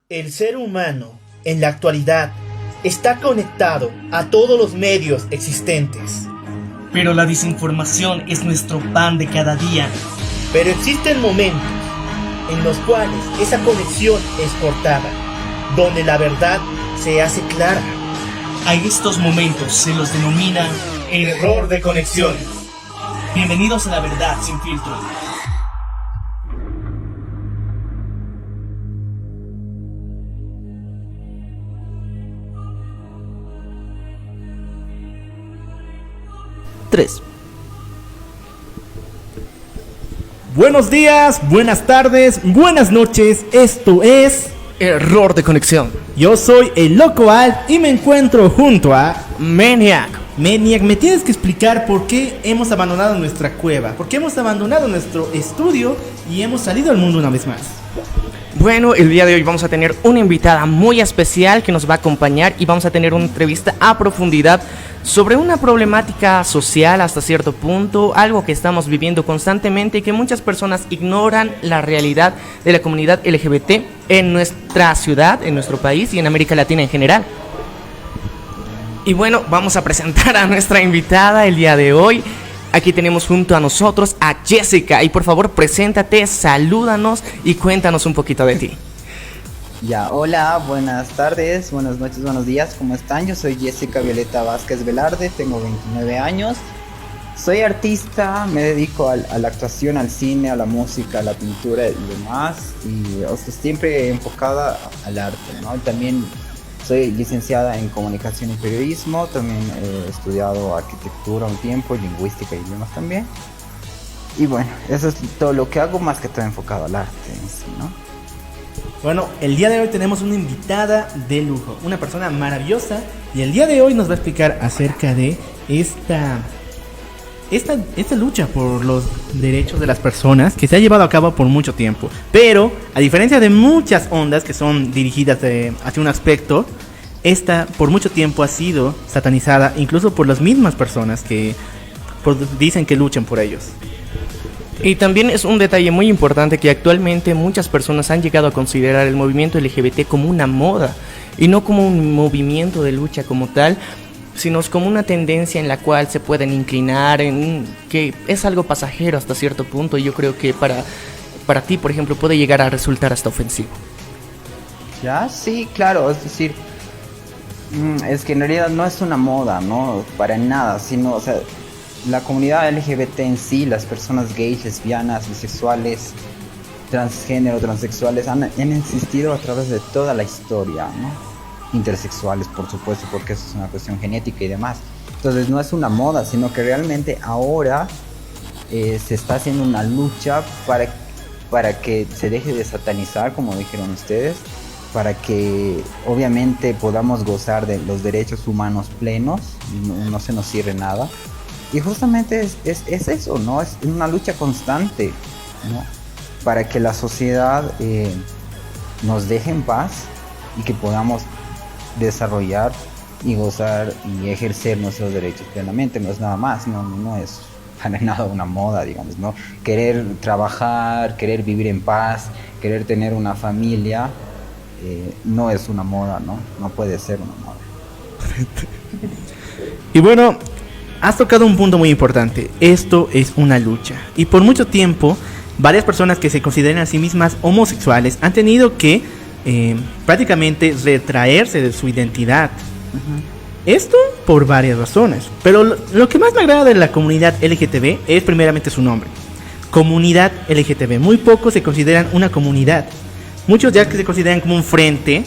El ser humano, en la actualidad, está conectado a todos los medios existentes. Pero la desinformación es nuestro pan de cada día. Pero existen momentos en los cuales esa conexión es cortada, donde la verdad se hace clara. A estos momentos se los denomina error de conexión. Bienvenidos a La Verdad Sin Filtro. Buenos días, buenas tardes, buenas noches. Esto es Error de conexión. Yo soy el Loco Alt y me encuentro junto a Maniac. Maniac. Me tienes que explicar por qué hemos abandonado nuestra cueva, por qué hemos abandonado nuestro estudio y hemos salido al mundo una vez más. Bueno, el día de hoy vamos a tener una invitada muy especial que nos va a acompañar y vamos a tener una entrevista a profundidad sobre una problemática social hasta cierto punto, algo que estamos viviendo constantemente y que muchas personas ignoran la realidad de la comunidad LGBT en nuestra ciudad, en nuestro país y en América Latina en general. Y bueno, vamos a presentar a nuestra invitada el día de hoy. Aquí tenemos junto a nosotros a Jessica y por favor preséntate, salúdanos y cuéntanos un poquito de ti. Ya, hola, buenas tardes, buenas noches, buenos días, ¿cómo están? Yo soy Jessica Violeta Vázquez Velarde, tengo 29 años, soy artista, me dedico a la actuación, al cine, a la música, a la pintura y demás, y siempre enfocada al arte, ¿no? También soy licenciada en comunicación y periodismo, también he estudiado arquitectura un tiempo, lingüística y idiomas también, y bueno, eso es todo lo que hago, más que todo enfocado al arte en sí, ¿no? Bueno, el día de hoy tenemos una invitada de lujo, una persona maravillosa, y el día de hoy nos va a explicar acerca de esta lucha por los derechos de las personas que se ha llevado a cabo por mucho tiempo. Pero, a diferencia de muchas ondas que son dirigidas hacia un aspecto, esta por mucho tiempo ha sido satanizada, incluso por las mismas personas que dicen que luchan por ellos. Y también es un detalle muy importante que actualmente muchas personas han llegado a considerar el movimiento LGBT como una moda y no como un movimiento de lucha como tal, sino como una tendencia en la cual se pueden inclinar, que es algo pasajero hasta cierto punto. Y yo creo que para ti, por ejemplo, puede llegar a resultar hasta ofensivo. Ya, sí, claro, es decir, es que en realidad no es una moda, ¿no? Para nada, sino, o sea, la comunidad LGBT en sí, las personas gays, lesbianas, bisexuales, transgénero, transexuales, han existido a través de toda la historia, ¿no? Intersexuales, por supuesto, porque eso es una cuestión genética y demás. Entonces no es una moda, sino que realmente ahora se está haciendo una lucha para que se deje de satanizar, como dijeron ustedes, para que obviamente podamos gozar de los derechos humanos plenos y no se nos cierre nada. Y justamente es eso, ¿no? Es una lucha constante, ¿no? Para que la sociedad nos deje en paz y que podamos desarrollar y gozar y ejercer nuestros derechos plenamente. No es nada más, no es para nada una moda, digamos, ¿no? Querer trabajar, querer vivir en paz, querer tener una familia, no es una moda, ¿no? No puede ser una moda. Y bueno, has tocado un punto muy importante. Esto es una lucha. Y por mucho tiempo, varias personas que se consideran a sí mismas homosexuales han tenido que prácticamente retraerse de su identidad. Esto por varias razones. Pero lo que más me agrada de la comunidad LGTB es primeramente su nombre. Comunidad LGTB. Muy pocos se consideran una comunidad. Muchos ya que se consideran como un frente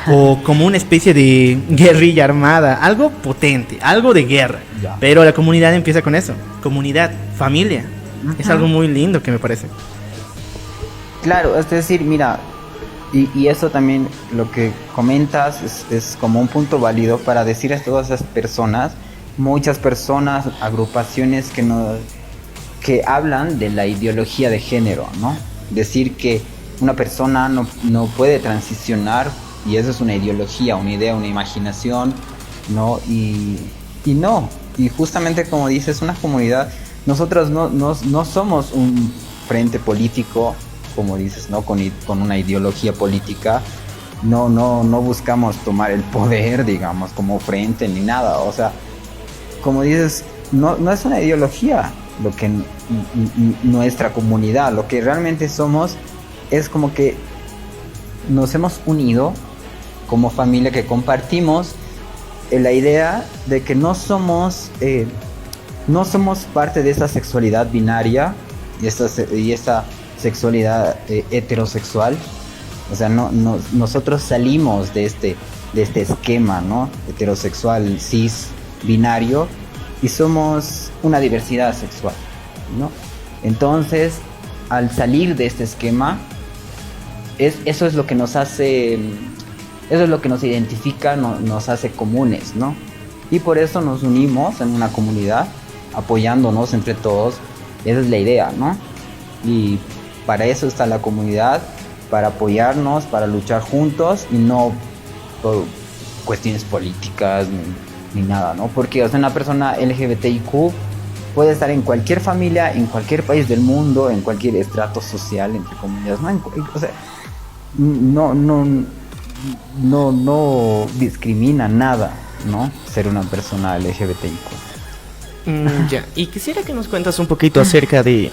o como una especie de guerrilla armada, algo potente, algo de guerra. Ya. Pero la comunidad empieza con eso, comunidad, familia. Es algo muy lindo que me parece. Claro, es decir, mira, y eso también lo que comentas es como un punto válido para decir a todas esas personas, muchas personas, agrupaciones que hablan de la ideología de género, ¿no? Decir que una persona no puede transicionar, y eso es una ideología, una idea, una imaginación, ¿no? Y no, y justamente como dices, una comunidad, nosotros no somos un frente político, como dices, ¿no? Con una ideología política, no buscamos tomar el poder, digamos, como frente ni nada. O sea, como dices, no es una ideología lo que nuestra comunidad, lo que realmente somos es como que nos hemos unido como familia, que compartimos la idea de que no somos parte de esa sexualidad binaria y esta sexualidad heterosexual. O sea, nosotros salimos de este esquema, ¿no? Heterosexual, cis, binario, y somos una diversidad sexual, ¿no? Entonces, al salir de este esquema, eso es lo que nos hace, eso es lo que nos identifica, nos hace comunes, ¿no? Y por eso nos unimos en una comunidad, apoyándonos entre todos. Esa es la idea, ¿no? Y para eso está la comunidad, para apoyarnos, para luchar juntos y no por cuestiones políticas ni nada, ¿no? Porque, o sea, una persona LGBTIQ puede estar en cualquier familia, en cualquier país del mundo, en cualquier estrato social, entre comillas, ¿no? O sea, no discrimina nada, ¿no? Ser una persona LGBTIQ. Ya, y quisiera que nos cuentas un poquito acerca de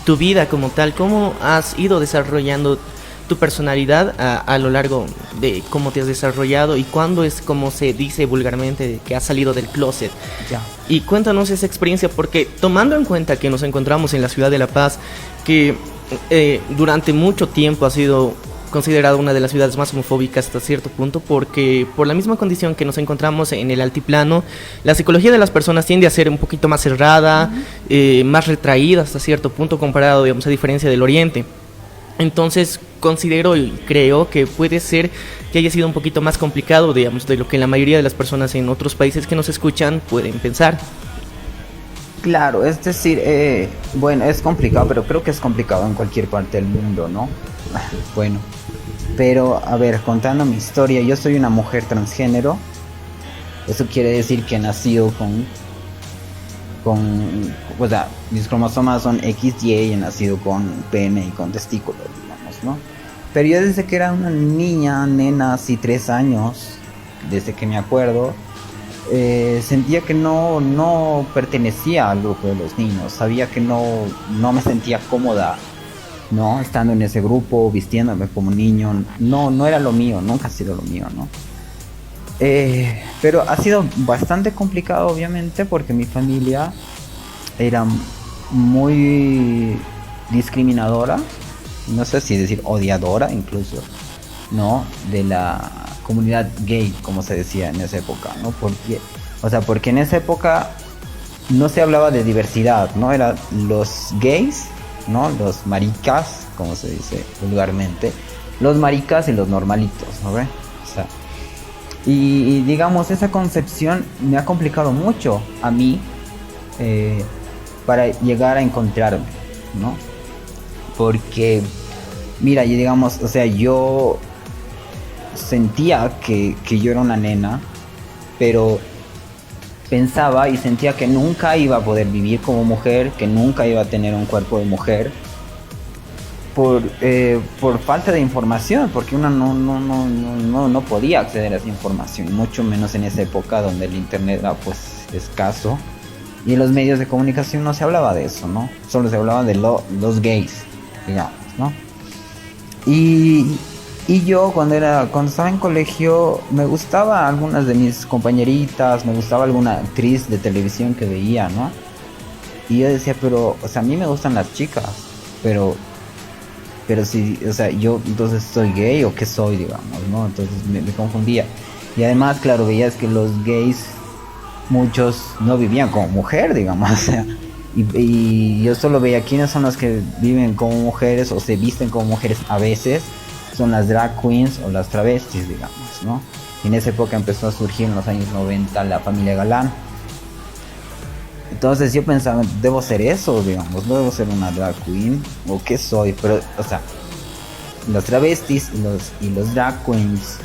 tu vida como tal, cómo has ido desarrollando tu personalidad a lo largo de cómo te has desarrollado y cuándo es, como se dice vulgarmente, que has salido del closet. Ya. Y cuéntanos esa experiencia, porque tomando en cuenta que nos encontramos en la ciudad de La Paz, que durante mucho tiempo ha sido considerada una de las ciudades más homofóbicas hasta cierto punto, porque por la misma condición que nos encontramos en el altiplano, la psicología de las personas tiende a ser un poquito más cerrada, más retraída hasta cierto punto comparado, digamos, a diferencia del oriente. Entonces considero y creo que puede ser que haya sido un poquito más complicado, digamos, de lo que la mayoría de las personas en otros países que nos escuchan pueden pensar. Claro, es decir, bueno, es complicado, pero creo que es complicado en cualquier parte del mundo, ¿no? Bueno, pero a ver, contando mi historia, yo soy una mujer transgénero. Eso quiere decir que he nacido o sea, mis cromosomas son XY y he nacido con pene y con testículos, digamos, ¿no? Pero yo desde que era una nena, así 3 años, desde que me acuerdo, sentía que no pertenecía al grupo de los niños. Sabía que no me sentía cómoda, ¿no? Estando en ese grupo, vistiéndome como niño. No era lo mío, nunca ha sido lo mío, ¿no? Pero ha sido bastante complicado, obviamente, porque mi familia era muy discriminadora, no sé si decir odiadora incluso, ¿no? De la comunidad gay, como se decía en esa época, ¿no? Porque en esa época no se hablaba de diversidad, ¿no? Eran los gays, ¿no? Los maricas, como se dice vulgarmente, los maricas y los normalitos, ¿no ve? O sea, y digamos, esa concepción me ha complicado mucho a mí para llegar a encontrarme, ¿no? Porque, mira, y digamos, o sea, yo sentía que yo era una nena, pero pensaba y sentía que nunca iba a poder vivir como mujer, que nunca iba a tener un cuerpo de mujer, por falta de información, porque uno no podía acceder a esa información, mucho menos en esa época donde el internet era pues escaso y en los medios de comunicación no se hablaba de eso, ¿no? Solo se hablaba de los gays, digamos, ¿no? Y yo cuando estaba en colegio me gustaba algunas de mis compañeritas, me gustaba alguna actriz de televisión que veía, ¿no? Y yo decía, pero, o sea, a mí me gustan las chicas, pero si, o sea, yo entonces soy gay o qué soy, digamos, ¿no? Entonces me confundía. Y además, claro, veías que los gays, muchos no vivían como mujer, digamos, o sea, y yo solo veía quiénes son los que viven como mujeres o se visten como mujeres a veces. Son las drag queens o las travestis, digamos, ¿no? Y en esa época empezó a surgir en los años 90 la familia Galán. Entonces yo pensaba, debo ser eso, digamos, no debo ser una drag queen, o qué soy, pero, o sea, los travestis y los drag queens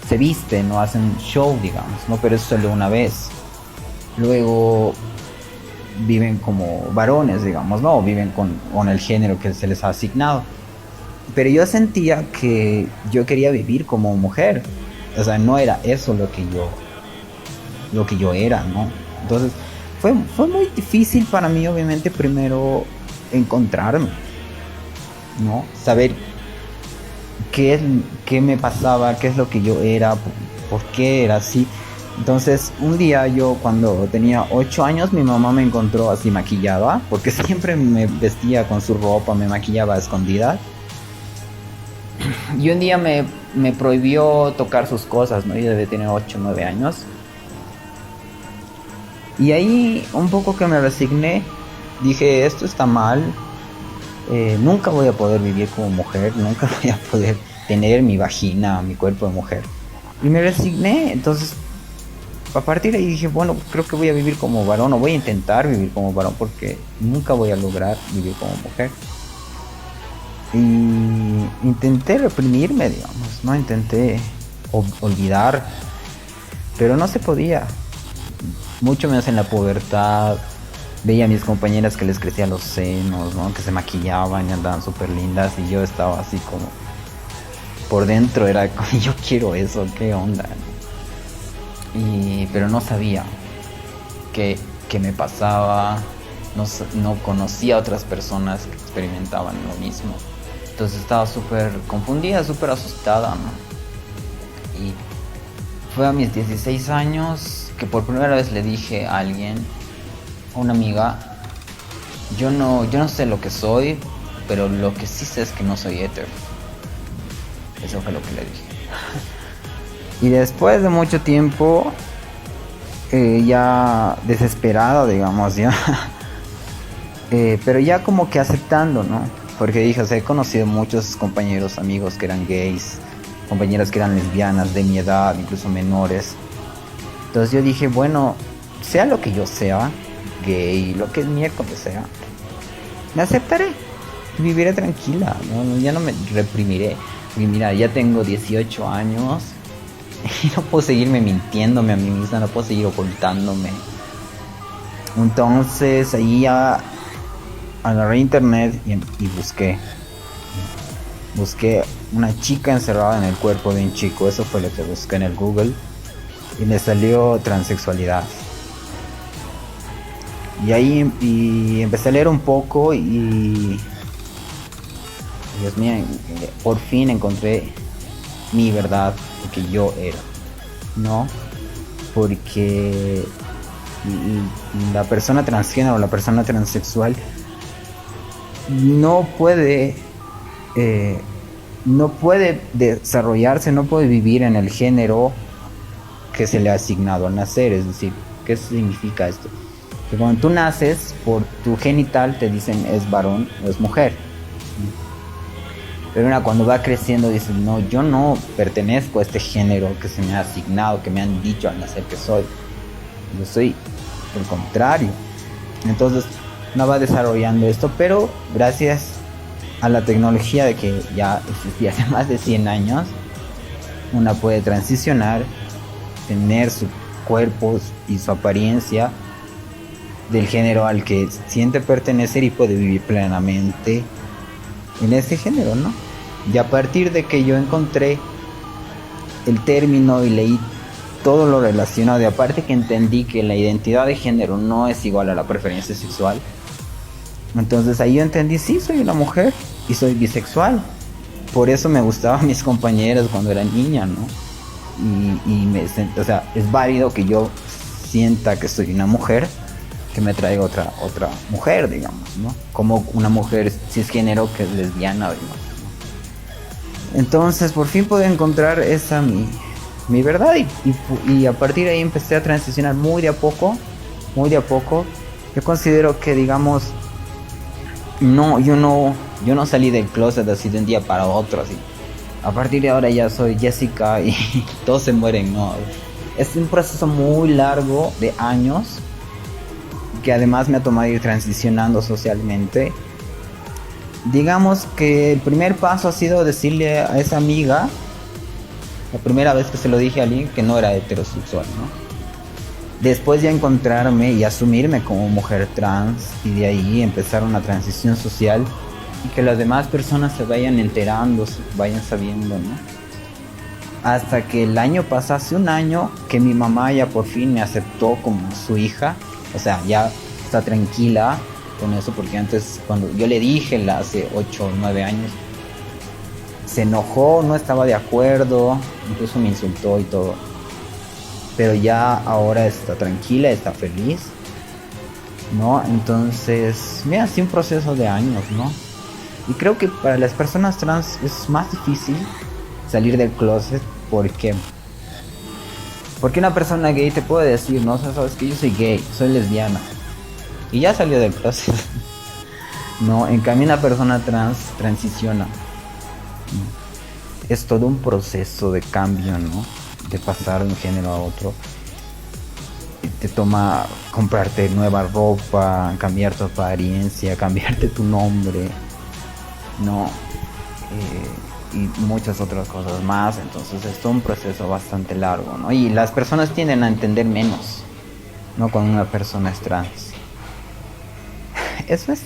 se visten o hacen show, digamos, ¿no? Pero es solo una vez. Luego viven como varones, digamos, ¿no? O viven con el género que se les ha asignado. Pero yo sentía que yo quería vivir como mujer. O sea, no era eso lo que yo era, ¿no? Entonces, fue muy difícil para mí, obviamente, primero encontrarme, ¿no? Saber qué me pasaba, qué es lo que yo era, por qué era así. Entonces, un día yo, cuando tenía 8 años, mi mamá me encontró así maquillada, porque siempre me vestía con su ropa, me maquillaba a escondidas. Y un día me prohibió tocar sus cosas, ¿no? Yo debía tener 8 o 9 años. Y ahí un poco que me resigné, dije, esto está mal, nunca voy a poder vivir como mujer, nunca voy a poder tener mi vagina, mi cuerpo de mujer. Y me resigné, entonces a partir de ahí dije, bueno, creo que voy a vivir como varón, o voy a intentar vivir como varón, porque nunca voy a lograr vivir como mujer. Y intenté reprimirme, digamos, ¿no? Intenté olvidar, pero no se podía. Mucho menos en la pubertad. Veía a mis compañeras que les crecían los senos, ¿no? Que se maquillaban y andaban súper lindas, y yo estaba así como por dentro, era como, yo quiero eso, qué onda, ¿no? Pero no sabía qué me pasaba, no conocía a otras personas que experimentaban lo mismo. Entonces estaba súper confundida, súper asustada, ¿no? Y fue a mis 16 años que por primera vez le dije a alguien, a una amiga, yo no sé lo que soy, pero lo que sí sé es que no soy hetero. Eso fue lo que le dije. Y después de mucho tiempo, ya desesperada, digamos, ya, pero ya como que aceptando, ¿no? Porque dije, o sea, he conocido muchos compañeros, amigos que eran gays, compañeras que eran lesbianas de mi edad, incluso menores. Entonces yo dije, bueno, sea lo que yo sea, gay, lo que miércoles sea, me aceptaré, viviré tranquila, ¿no? Ya no me reprimiré. Y mira, ya tengo 18 años y no puedo seguirme mintiéndome a mí misma, no puedo seguir ocultándome. Entonces ahí ya agarré internet y busqué una chica encerrada en el cuerpo de un chico. Eso fue lo que busqué en el Google, y me salió transexualidad. Y ahí empecé a leer un poco y Dios mío, por fin encontré mi verdad, lo que yo era, ¿no? Porque la persona transgénero, la persona transexual no puede desarrollarse, no puede vivir en el género que se le ha asignado al nacer. Es decir, ¿qué significa esto? Que cuando tú naces, por tu genital te dicen es varón o es mujer. Pero cuando va creciendo dices, no, yo no pertenezco a este género que se me ha asignado, que me han dicho al nacer que soy. Yo soy el contrario. Entonces no va desarrollando esto, pero gracias a la tecnología de que ya existía hace más de 100 años, una puede transicionar, tener su cuerpo y su apariencia del género al que siente pertenecer, y puede vivir plenamente en ese género, ¿no? Y a partir de que yo encontré el término y leí todo lo relacionado, y aparte que entendí que la identidad de género no es igual a la preferencia sexual, entonces ahí yo entendí, sí, soy una mujer y soy bisexual. Por eso me gustaban mis compañeras cuando era niña, ¿no? O sea, es válido que yo sienta que soy una mujer, que me traiga otra mujer, digamos, ¿no? Como una mujer cisgénero que es lesbiana, digamos, ¿no? Entonces por fin pude encontrar esa mi verdad, y a partir de ahí empecé a transicionar muy de a poco. Yo considero que, digamos, yo no salí del closet así de un día para otro, así. A partir de ahora ya soy Jessica y todos se mueren, ¿no? Es un proceso muy largo de años, que además me ha tomado ir transicionando socialmente. Digamos que el primer paso ha sido decirle a esa amiga, la primera vez que se lo dije a alguien, que no era heterosexual, ¿no? Después ya encontrarme y asumirme como mujer trans, y de ahí empezar una transición social y que las demás personas se vayan enterando, vayan sabiendo, ¿no? Hasta que el año pasado, hace un año, que mi mamá ya por fin me aceptó como su hija, o sea, ya está tranquila con eso, porque antes cuando yo le dije hace 8 o 9 años, se enojó, no estaba de acuerdo, incluso me insultó y todo. Pero ya ahora está tranquila, está feliz, ¿no? Entonces, mira, sí, un proceso de años, ¿no? Y creo que para las personas trans es más difícil salir del closet porque una persona gay te puede decir, no, sabes que yo soy gay, soy lesbiana y ya salió del closet. No, en cambio una persona trans transiciona. Es todo un proceso de cambio, ¿no? De pasar de un género a otro. Te toma comprarte nueva ropa, cambiar tu apariencia, cambiarte tu nombre, ¿no? Y muchas otras cosas más. Entonces es todo un proceso bastante largo, ¿no? Y las personas tienden a entender menos, ¿no? Cuando una persona es trans. Eso es.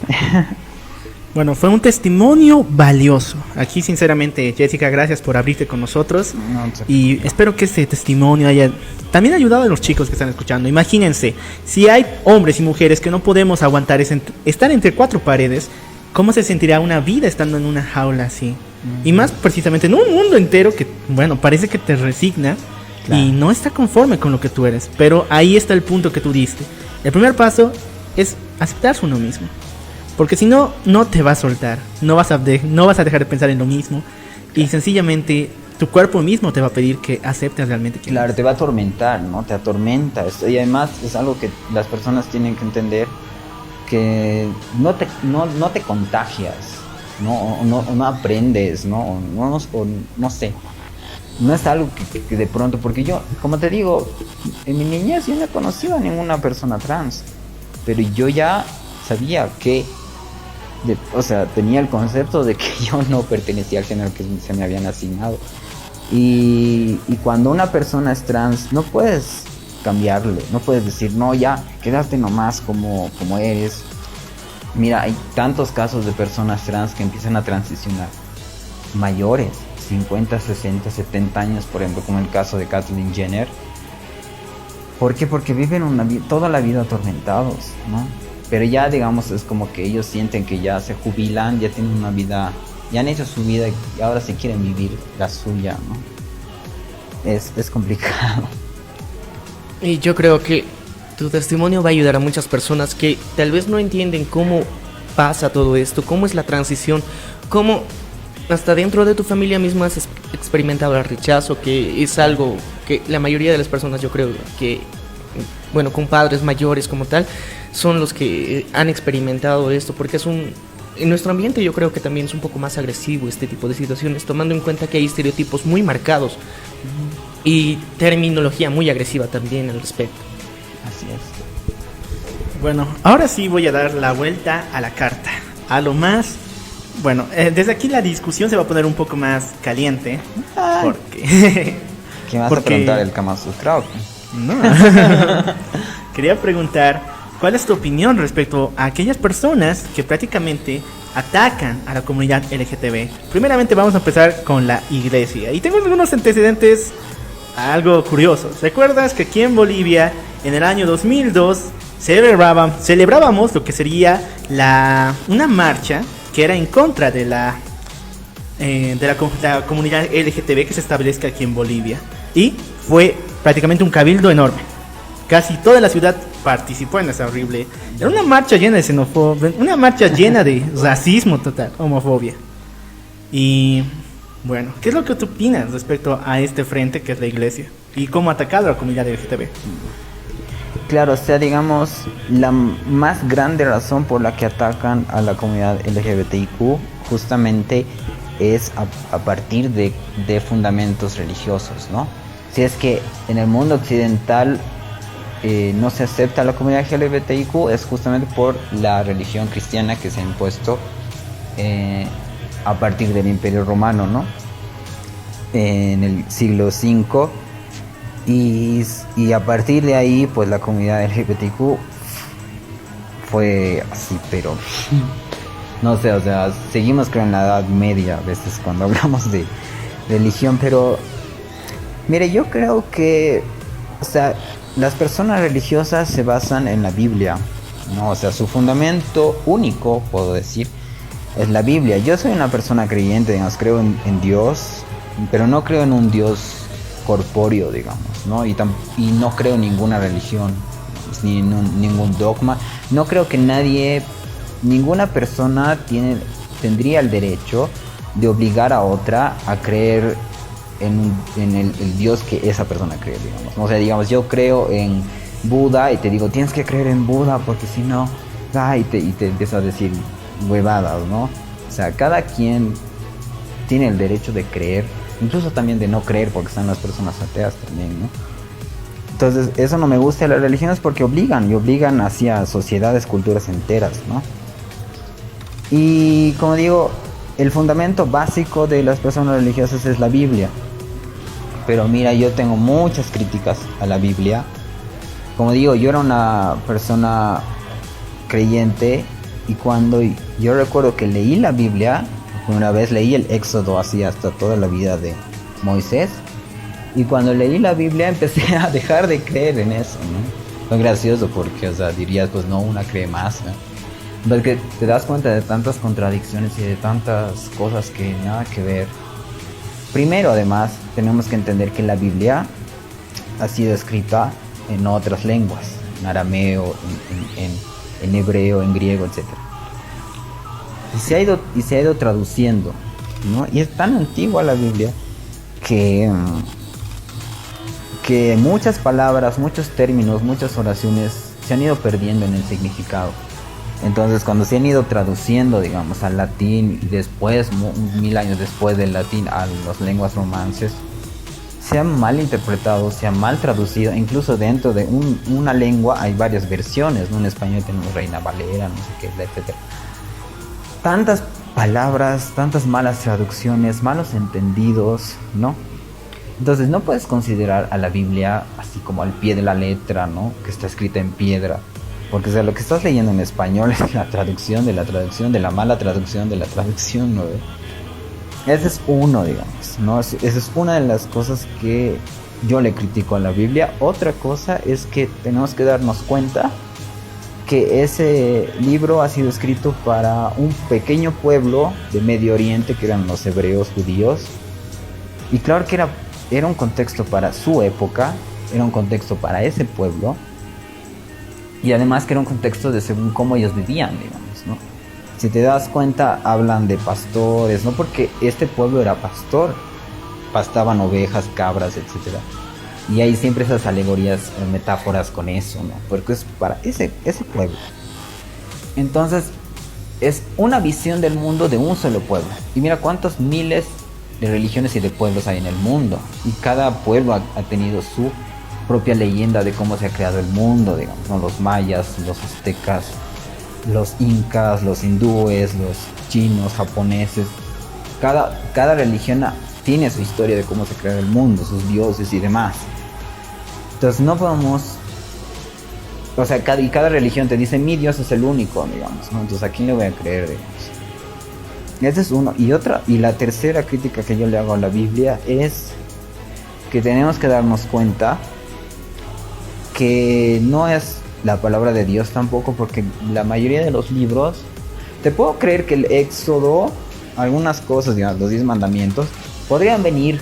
Bueno, fue un testimonio valioso. Aquí, sinceramente, Jessica, gracias por abrirte con nosotros. Y espero que este testimonio haya también ayudado a los chicos que están escuchando. Imagínense, si hay hombres y mujeres que no podemos aguantar estar entre cuatro paredes, ¿cómo se sentirá una vida estando en una jaula así? Y más precisamente en un mundo entero que, bueno, parece que te resigna y no está conforme con lo que tú eres. Pero ahí está el punto que tú diste. El primer paso es aceptarse uno mismo. Porque si no, no te va a soltar, no vas a dejar de pensar en lo mismo y sencillamente tu cuerpo mismo te va a pedir que aceptes realmente quién Claro, eres. te va a atormentar, ¿no? Te atormenta esto. Y además es algo que las personas tienen que entender, que no te contagias, no aprendes, no sé. No es algo que de pronto, porque yo, como te digo, en mi niñez yo no he conocido a ninguna persona trans, pero yo ya sabía que tenía el concepto de que yo no pertenecía al género que se me habían asignado. Y cuando una persona es trans, no puedes cambiarle, no puedes decir, no, ya, quedaste nomás como eres. Mira, hay tantos casos de personas trans que empiezan a transicionar, mayores, 50, 60, 70 años, por ejemplo, como el caso de Caitlyn Jenner. ¿Por qué? Porque viven toda la vida atormentados, ¿no? Pero ya, digamos, es como que ellos sienten que ya se jubilan, ya tienen una vida, ya han hecho su vida y ahora se quieren vivir la suya, ¿no? Es complicado. Y yo creo que tu testimonio va a ayudar a muchas personas que tal vez no entienden cómo pasa todo esto, cómo es la transición, cómo hasta dentro de tu familia misma has experimentado el rechazo, que es algo que la mayoría de las personas, yo creo que, bueno, con padres mayores como tal, son los que han experimentado esto, porque en nuestro ambiente yo creo que también es un poco más agresivo este tipo de situaciones, tomando en cuenta que hay estereotipos muy marcados y terminología muy agresiva también al respecto. Así es. Bueno, ahora sí voy a dar la vuelta a la carta. A lo más... Bueno, desde aquí la discusión se va a poner un poco más caliente. Porque... ¿Qué vas a preguntar, el Kama Sutra o qué? No. Quería preguntar... ¿Cuál es tu opinión respecto a aquellas personas que prácticamente atacan a la comunidad LGTB? Primeramente vamos a empezar con la iglesia. Y tengo algunos antecedentes curiosos. ¿Recuerdas que aquí en Bolivia, en el año 2002, celebrábamos lo que sería una marcha que era en contra de la comunidad LGTB que se establezca aquí en Bolivia? Y fue prácticamente un cabildo enorme. Casi toda la ciudad participó en esa horrible... Era una marcha llena de xenofobia, una marcha llena de racismo total, homofobia. Y bueno, ¿qué es lo que tú opinas respecto a este frente que es la iglesia? Y cómo ha atacado a la comunidad LGTB. Claro, o sea, digamos, la más grande razón por la que atacan a la comunidad LGBTIQ justamente es a partir de fundamentos religiosos, ¿no? Si es que en el mundo occidental no se acepta a la comunidad LGBTIQ, es justamente por la religión cristiana que se ha impuesto a partir del Imperio Romano, ¿no? En el siglo V. Y a partir de ahí, pues la comunidad LGBTQ fue así, pero no sé, o sea, seguimos creo en la Edad Media a veces cuando hablamos de religión, pero mire, yo creo que, o sea, las personas religiosas se basan en la Biblia, ¿no? O sea, su fundamento único, puedo decir, es la Biblia. Yo soy una persona creyente, digamos, creo en Dios, pero no creo en un Dios corpóreo, digamos, ¿no? Y no creo en ninguna religión, ni en ningún dogma. No creo que ninguna persona tendría el derecho de obligar a otra a creer en el Dios que esa persona cree, digamos. O sea, digamos, yo creo en Buda y te digo, tienes que creer en Buda porque si no, y te empiezo a decir huevadas, ¿no? O sea, cada quien tiene el derecho de creer, incluso también de no creer, porque están las personas ateas también, ¿no? Entonces, eso no me gusta de las religiones porque obligan hacia sociedades, culturas enteras, ¿no? Y como digo, el fundamento básico de las personas religiosas es la Biblia. Pero mira, yo tengo muchas críticas a la Biblia. Como digo, yo era una persona creyente y cuando yo recuerdo que leí la Biblia, una vez leí el Éxodo así hasta toda la vida de Moisés, y cuando leí la Biblia empecé a dejar de creer en eso, ¿no? Fue gracioso porque, o sea, dirías, pues no, una cree más, ¿no? Porque te das cuenta de tantas contradicciones y de tantas cosas que nada que ver. Primero, además, tenemos que entender que la Biblia ha sido escrita en otras lenguas, en arameo, en hebreo, en griego, etc. Y se ha ido traduciendo, ¿no? Y es tan antigua la Biblia que muchas palabras, muchos términos, muchas oraciones se han ido perdiendo en el significado. Entonces, cuando se han ido traduciendo, digamos, al latín y después, 1000 años después del latín, a las lenguas romances, se han mal interpretado, se han mal traducido. Incluso dentro de una lengua hay varias versiones, ¿no? En español tenemos Reina Valera, no sé qué, etc. Tantas palabras, tantas malas traducciones, malos entendidos, ¿no? Entonces no puedes considerar a la Biblia así como al pie de la letra, ¿no? Que está escrita en piedra. Porque, o sea, lo que estás leyendo en español es la traducción de la traducción, de la mala traducción de la traducción, ¿no? Ese es uno, digamos, ¿no? Esa es una de las cosas que yo le critico a la Biblia. Otra cosa es que tenemos que darnos cuenta que ese libro ha sido escrito para un pequeño pueblo de Medio Oriente, que eran los hebreos judíos. Y claro que era un contexto para su época, era un contexto para ese pueblo. Y además que era un contexto de según cómo ellos vivían, digamos, ¿no? Si te das cuenta, hablan de pastores, ¿no? Porque este pueblo era pastor. Pastaban ovejas, cabras, etc. Y hay siempre esas alegorías, metáforas con eso, ¿no? Porque es para ese pueblo. Entonces, es una visión del mundo de un solo pueblo. Y mira cuántos miles de religiones y de pueblos hay en el mundo. Y cada pueblo ha tenido su propia leyenda de cómo se ha creado el mundo, digamos, ¿no? Los mayas, los aztecas, los incas, los hindúes, los chinos, japoneses. Cada religión tiene su historia de cómo se creó el mundo, sus dioses y demás. Entonces no podemos, o sea, cada religión te dice mi Dios es el único, digamos, ¿no? Entonces ¿a quién le voy a creer, digamos? Ese es uno. Y la tercera crítica que yo le hago a la Biblia es que tenemos que darnos cuenta que no es la palabra de Dios tampoco, porque la mayoría de los libros, te puedo creer que el Éxodo, algunas cosas, digamos, los 10 mandamientos, podrían venir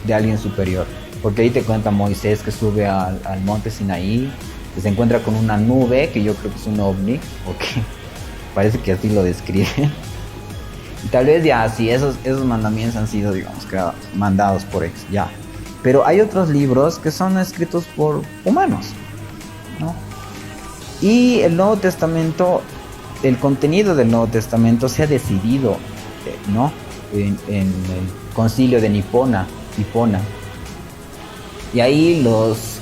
de alguien superior, porque ahí te cuenta Moisés que sube al monte Sinaí, que se encuentra con una nube, que yo creo que es un ovni, o que parece que así lo describe. Y tal vez ya, sí, esos mandamientos han sido, digamos, mandados por X, ya. Pero hay otros libros que son escritos por humanos, ¿no? Y el Nuevo Testamento, el contenido del Nuevo Testamento se ha decidido, ¿no? En el concilio de Hipona. Y ahí los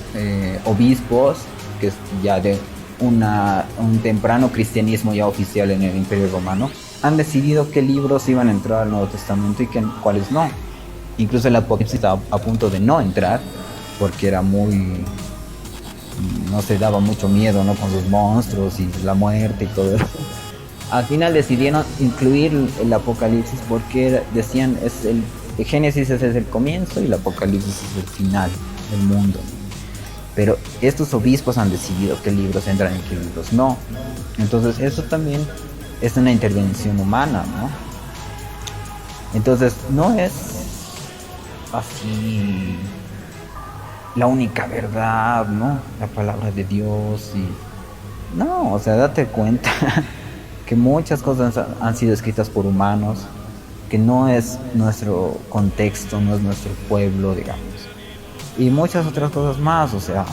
obispos, que es ya de un temprano cristianismo ya oficial en el Imperio Romano, han decidido qué libros iban a entrar al Nuevo Testamento y cuáles no. Incluso el Apocalipsis estaba a punto de no entrar porque era no se daba mucho miedo, ¿no? Con sus monstruos y la muerte y todo eso. al final decidieron incluir el Apocalipsis porque decían el Génesis es el comienzo y el Apocalipsis es el final del mundo. Pero estos obispos han decidido qué libros entran y qué libros no. Entonces eso también es una intervención humana, ¿no? Entonces no es así la única verdad, ¿no? La palabra de Dios y... No, o sea, date cuenta que muchas cosas han sido escritas por humanos, que no es nuestro contexto, no es nuestro pueblo, digamos. Y muchas otras cosas más, o sea...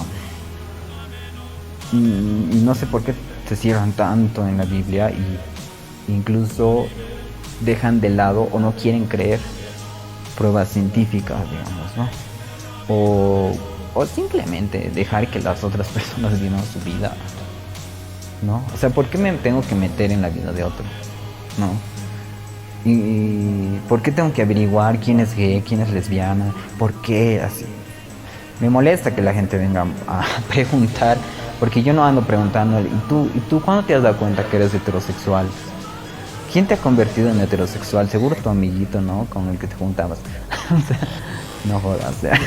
Y no sé por qué se cierran tanto en la Biblia y incluso dejan de lado o no quieren creer pruebas científicas, digamos, ¿no? O simplemente dejar que las otras personas vivan su vida, ¿no? O sea, ¿por qué me tengo que meter en la vida de otro? ¿No? ¿Y por qué tengo que averiguar quién es gay, quién es lesbiana? ¿Por qué así? Me molesta que la gente venga a preguntar, porque yo no ando preguntando, ¿y tú cuándo te has dado cuenta que eres heterosexual? ¿Quién te ha convertido en heterosexual? Seguro tu amiguito, ¿no? Con el que te juntabas. O sea, no jodas. O sea.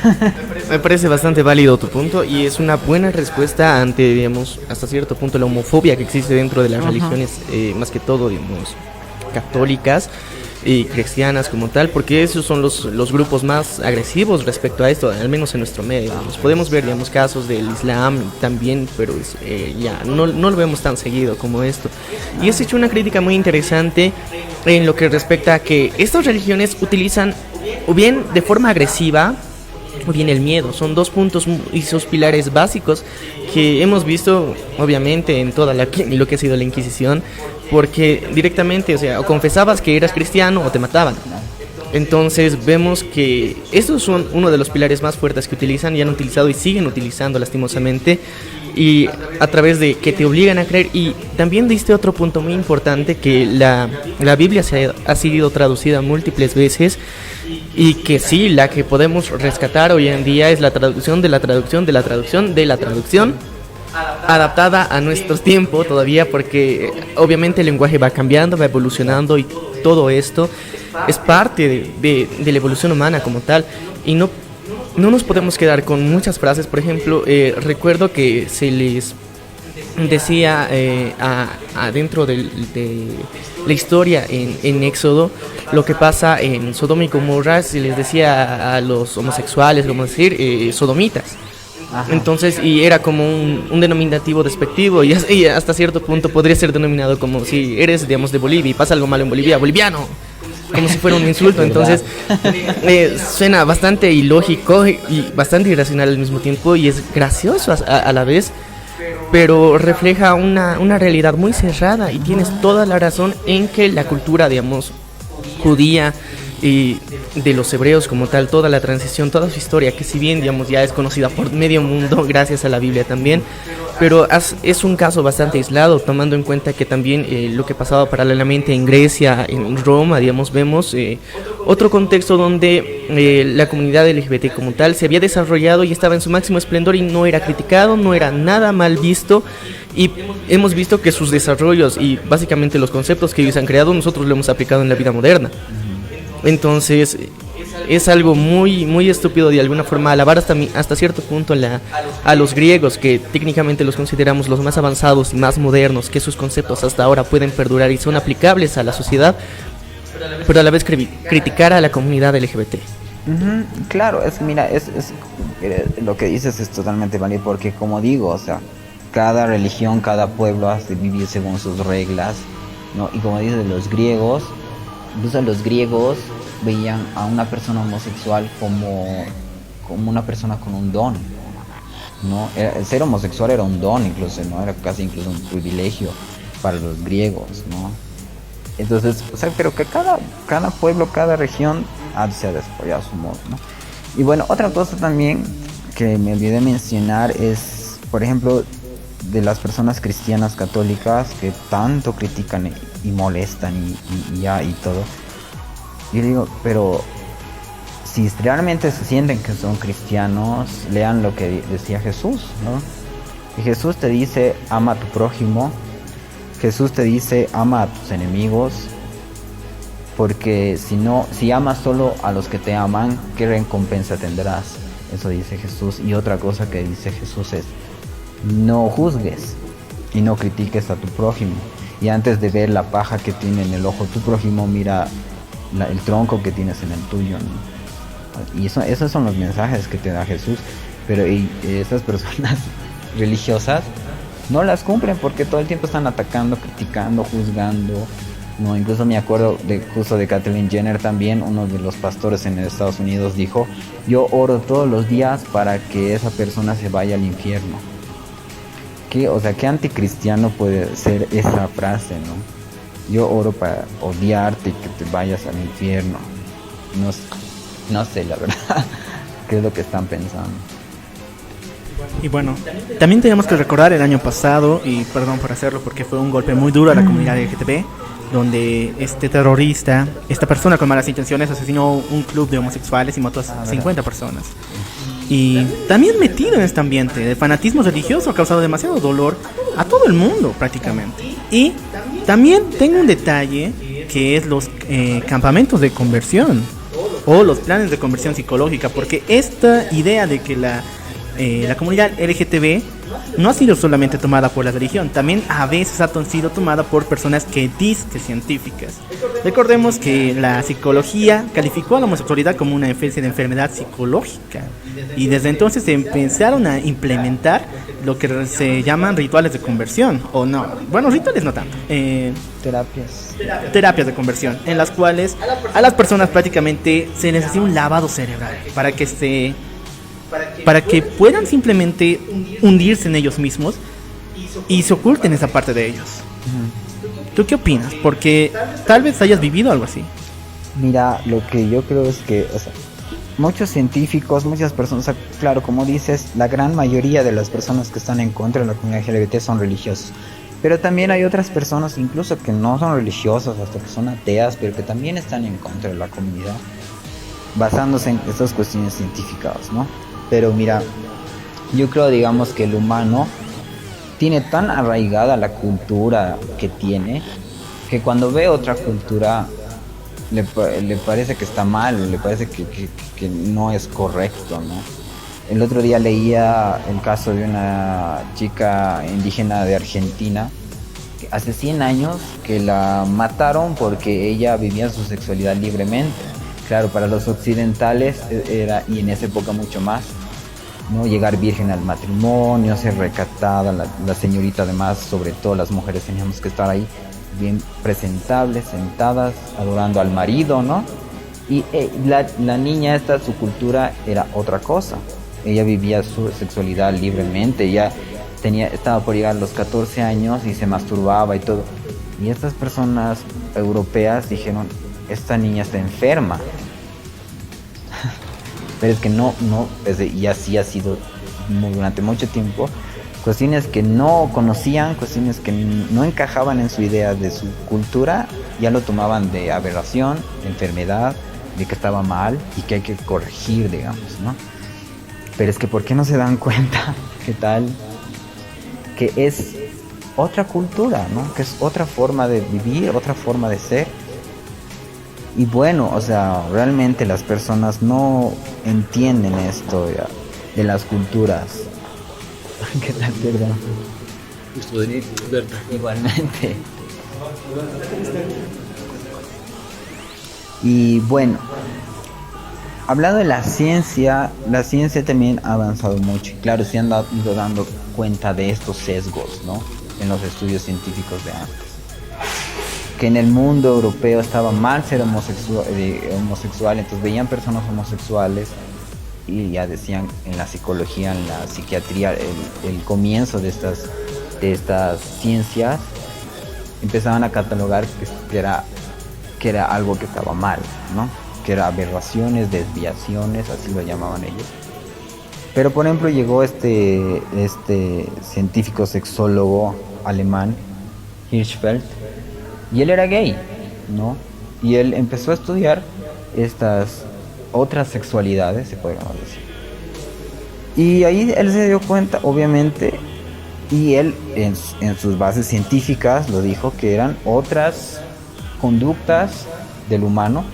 Me parece bastante válido tu punto y es una buena respuesta ante, digamos, hasta cierto punto la homofobia que existe dentro de las religiones, más que todo, digamos, católicas y cristianas como tal, porque esos son los grupos más agresivos respecto a esto, al menos en nuestro medio. Digamos. Podemos ver, digamos, casos del Islam también, pero ya no lo vemos tan seguido como esto. Y has hecho una crítica muy interesante en lo que respecta a que estas religiones utilizan o bien de forma agresiva o bien el miedo. Son dos puntos y sus pilares básicos que hemos visto obviamente en toda lo que ha sido la Inquisición, porque directamente, o sea, o confesabas que eras cristiano o te mataban. Entonces vemos que estos son uno de los pilares más fuertes que utilizan y han utilizado y siguen utilizando lastimosamente, y a través de que te obligan a creer. Y también diste otro punto muy importante, que la Biblia ha sido traducida múltiples veces, y que sí, la que podemos rescatar hoy en día es la traducción de la traducción de la traducción de la traducción, adaptada a nuestros tiempos todavía, porque obviamente el lenguaje va cambiando, va evolucionando, y todo esto es parte de la evolución humana como tal, y no nos podemos quedar con muchas frases. Por ejemplo, recuerdo que se les decía dentro de la historia en Éxodo, lo que pasa en Sodoma y Gomorra, se les decía a los homosexuales, como decir, sodomitas. Ajá. Entonces, y era como un denominativo despectivo, y hasta cierto punto podría ser denominado como si eres, digamos, de Bolivia y pasa algo malo en Bolivia, boliviano, como si fuera un insulto. Entonces suena bastante ilógico y bastante irracional al mismo tiempo, y es gracioso a la vez, pero refleja una realidad muy cerrada. Y tienes toda la razón en que la cultura, digamos, judía y de los hebreos como tal, toda la transición, toda su historia, que si bien, digamos, ya es conocida por medio mundo gracias a la Biblia también, pero es un caso bastante aislado, tomando en cuenta que también lo que pasaba paralelamente en Grecia, en Roma, digamos, vemos otro contexto donde la comunidad LGBT como tal se había desarrollado y estaba en su máximo esplendor, y no era criticado, no era nada mal visto. Y hemos visto que sus desarrollos y básicamente los conceptos que ellos han creado, nosotros lo hemos aplicado en la vida moderna. Entonces es algo muy, muy estúpido de alguna forma alabar hasta cierto punto a los griegos, que técnicamente los consideramos los más avanzados y más modernos, que sus conceptos hasta ahora pueden perdurar y son aplicables a la sociedad, pero a la vez criticar a la comunidad LGBT. Claro, mira, lo que dices es totalmente válido, porque como digo, o sea, cada religión, cada pueblo hace vivir según sus reglas, ¿no? Y como dices, los griegos, incluso los griegos veían a una persona homosexual como una persona con un don, ¿no? El ser homosexual era un don, incluso, ¿no? Era casi incluso un privilegio para los griegos, ¿no? Entonces, o sea, pero que cada pueblo, cada región se ha desarrollado a su modo, ¿no? Y bueno, otra cosa también que me olvidé mencionar es, por ejemplo, de las personas cristianas católicas que tanto critican y molestan y todo. Yo digo, pero si realmente se sienten que son cristianos, lean lo que decía Jesús, ¿no? Y Jesús te dice, ama a tu prójimo Jesús te dice, ama a tus enemigos, porque si amas solo a los que te aman, ¿qué recompensa tendrás? Eso dice Jesús. Y otra cosa que dice Jesús es, no juzgues y no critiques a tu prójimo. Y antes de ver la paja que tiene en el ojo tu prójimo, mira el tronco que tienes en el tuyo, ¿no? Y esos son los mensajes que te da Jesús. Pero esas personas religiosas no las cumplen porque todo el tiempo están atacando, criticando, juzgando, ¿no? Incluso me acuerdo justo de Caitlyn Jenner también, uno de los pastores en Estados Unidos dijo, yo oro todos los días para que esa persona se vaya al infierno. O sea, ¿qué anticristiano puede ser esa frase, no? Yo oro para odiarte y que te vayas al infierno. No sé la verdad qué es lo que están pensando. Y bueno, también tenemos que recordar el año pasado, y perdón por hacerlo porque fue un golpe muy duro a la comunidad LGTB, donde este terrorista, esta persona con malas intenciones, asesinó un club de homosexuales y mató a 50 personas. Y también metido en este ambiente de fanatismo religioso ha causado demasiado dolor a todo el mundo prácticamente. Y también tengo un detalle que es los campamentos de conversión o los planes de conversión psicológica, porque esta idea de que la comunidad LGTB no ha sido solamente tomada por la religión, también a veces ha sido tomada por personas que dicen científicas. Recordemos que la psicología calificó a la homosexualidad como una especie de enfermedad psicológica y desde entonces se empezaron a implementar lo que se llaman rituales de conversión, o no, bueno, rituales no tanto, terapias de conversión, en las cuales a las personas prácticamente se les hacía un lavado cerebral para que puedan simplemente hundirse en ellos mismos y se oculten esa parte de ellos. ¿Tú qué opinas? Porque tal vez hayas vivido algo así. Mira, lo que yo creo es que, o sea, muchos científicos, muchas personas, o sea, claro, como dices, la gran mayoría de las personas que están en contra de la comunidad LGBT son religiosos. Pero también hay otras personas, incluso que no son religiosas, hasta que son ateas, pero que también están en contra de la comunidad, basándose en estas cuestiones científicas, ¿no? Pero mira, yo creo, digamos, que el humano tiene tan arraigada la cultura que tiene, que cuando ve otra cultura le parece que está mal, le parece que no es correcto, ¿no? El otro día leía el caso de una chica indígena de Argentina, que hace 100 años que la mataron porque ella vivía su sexualidad libremente. Claro, para los occidentales era, y en esa época mucho más, ¿no? Llegar virgen al matrimonio, ser recatada, la señorita, además, sobre todo las mujeres teníamos que estar ahí bien presentables, sentadas, adorando al marido, ¿no? Y la niña esta, su cultura era otra cosa. Ella vivía su sexualidad libremente, ella estaba por llegar a los 14 años y se masturbaba y todo. Y estas personas europeas dijeron, esta niña está enferma. Pero es que no, y así ha sido durante mucho tiempo. Cuestiones que no conocían, cuestiones que no encajaban en su idea de su cultura, ya lo tomaban de aberración, de enfermedad, de que estaba mal y que hay que corregir, digamos, ¿no? Pero es que ¿por qué no se dan cuenta que tal? Que es otra cultura, ¿no? Que es otra forma de vivir, otra forma de ser. Y bueno, o sea, realmente las personas no entienden esto de las culturas. ¿Qué tal, perdón? Gusto de verte. Igualmente. Y bueno, hablando de la ciencia también ha avanzado mucho. Y claro, se han ido dando cuenta de estos sesgos, ¿no? En los estudios científicos de antes. Que en el mundo europeo estaba mal ser homosexual, entonces veían personas homosexuales y ya decían en la psicología, en la psiquiatría, el comienzo de estas ciencias, empezaban a catalogar que era algo que estaba mal, ¿no? Que era aberraciones, desviaciones, así lo llamaban ellos. Pero por ejemplo llegó este científico sexólogo alemán, Hirschfeld, y él era gay, ¿no? Y él empezó a estudiar estas otras sexualidades, se podríamos decir. Y ahí él se dio cuenta, obviamente, Y él en sus bases científicas lo dijo que eran otras conductas del humano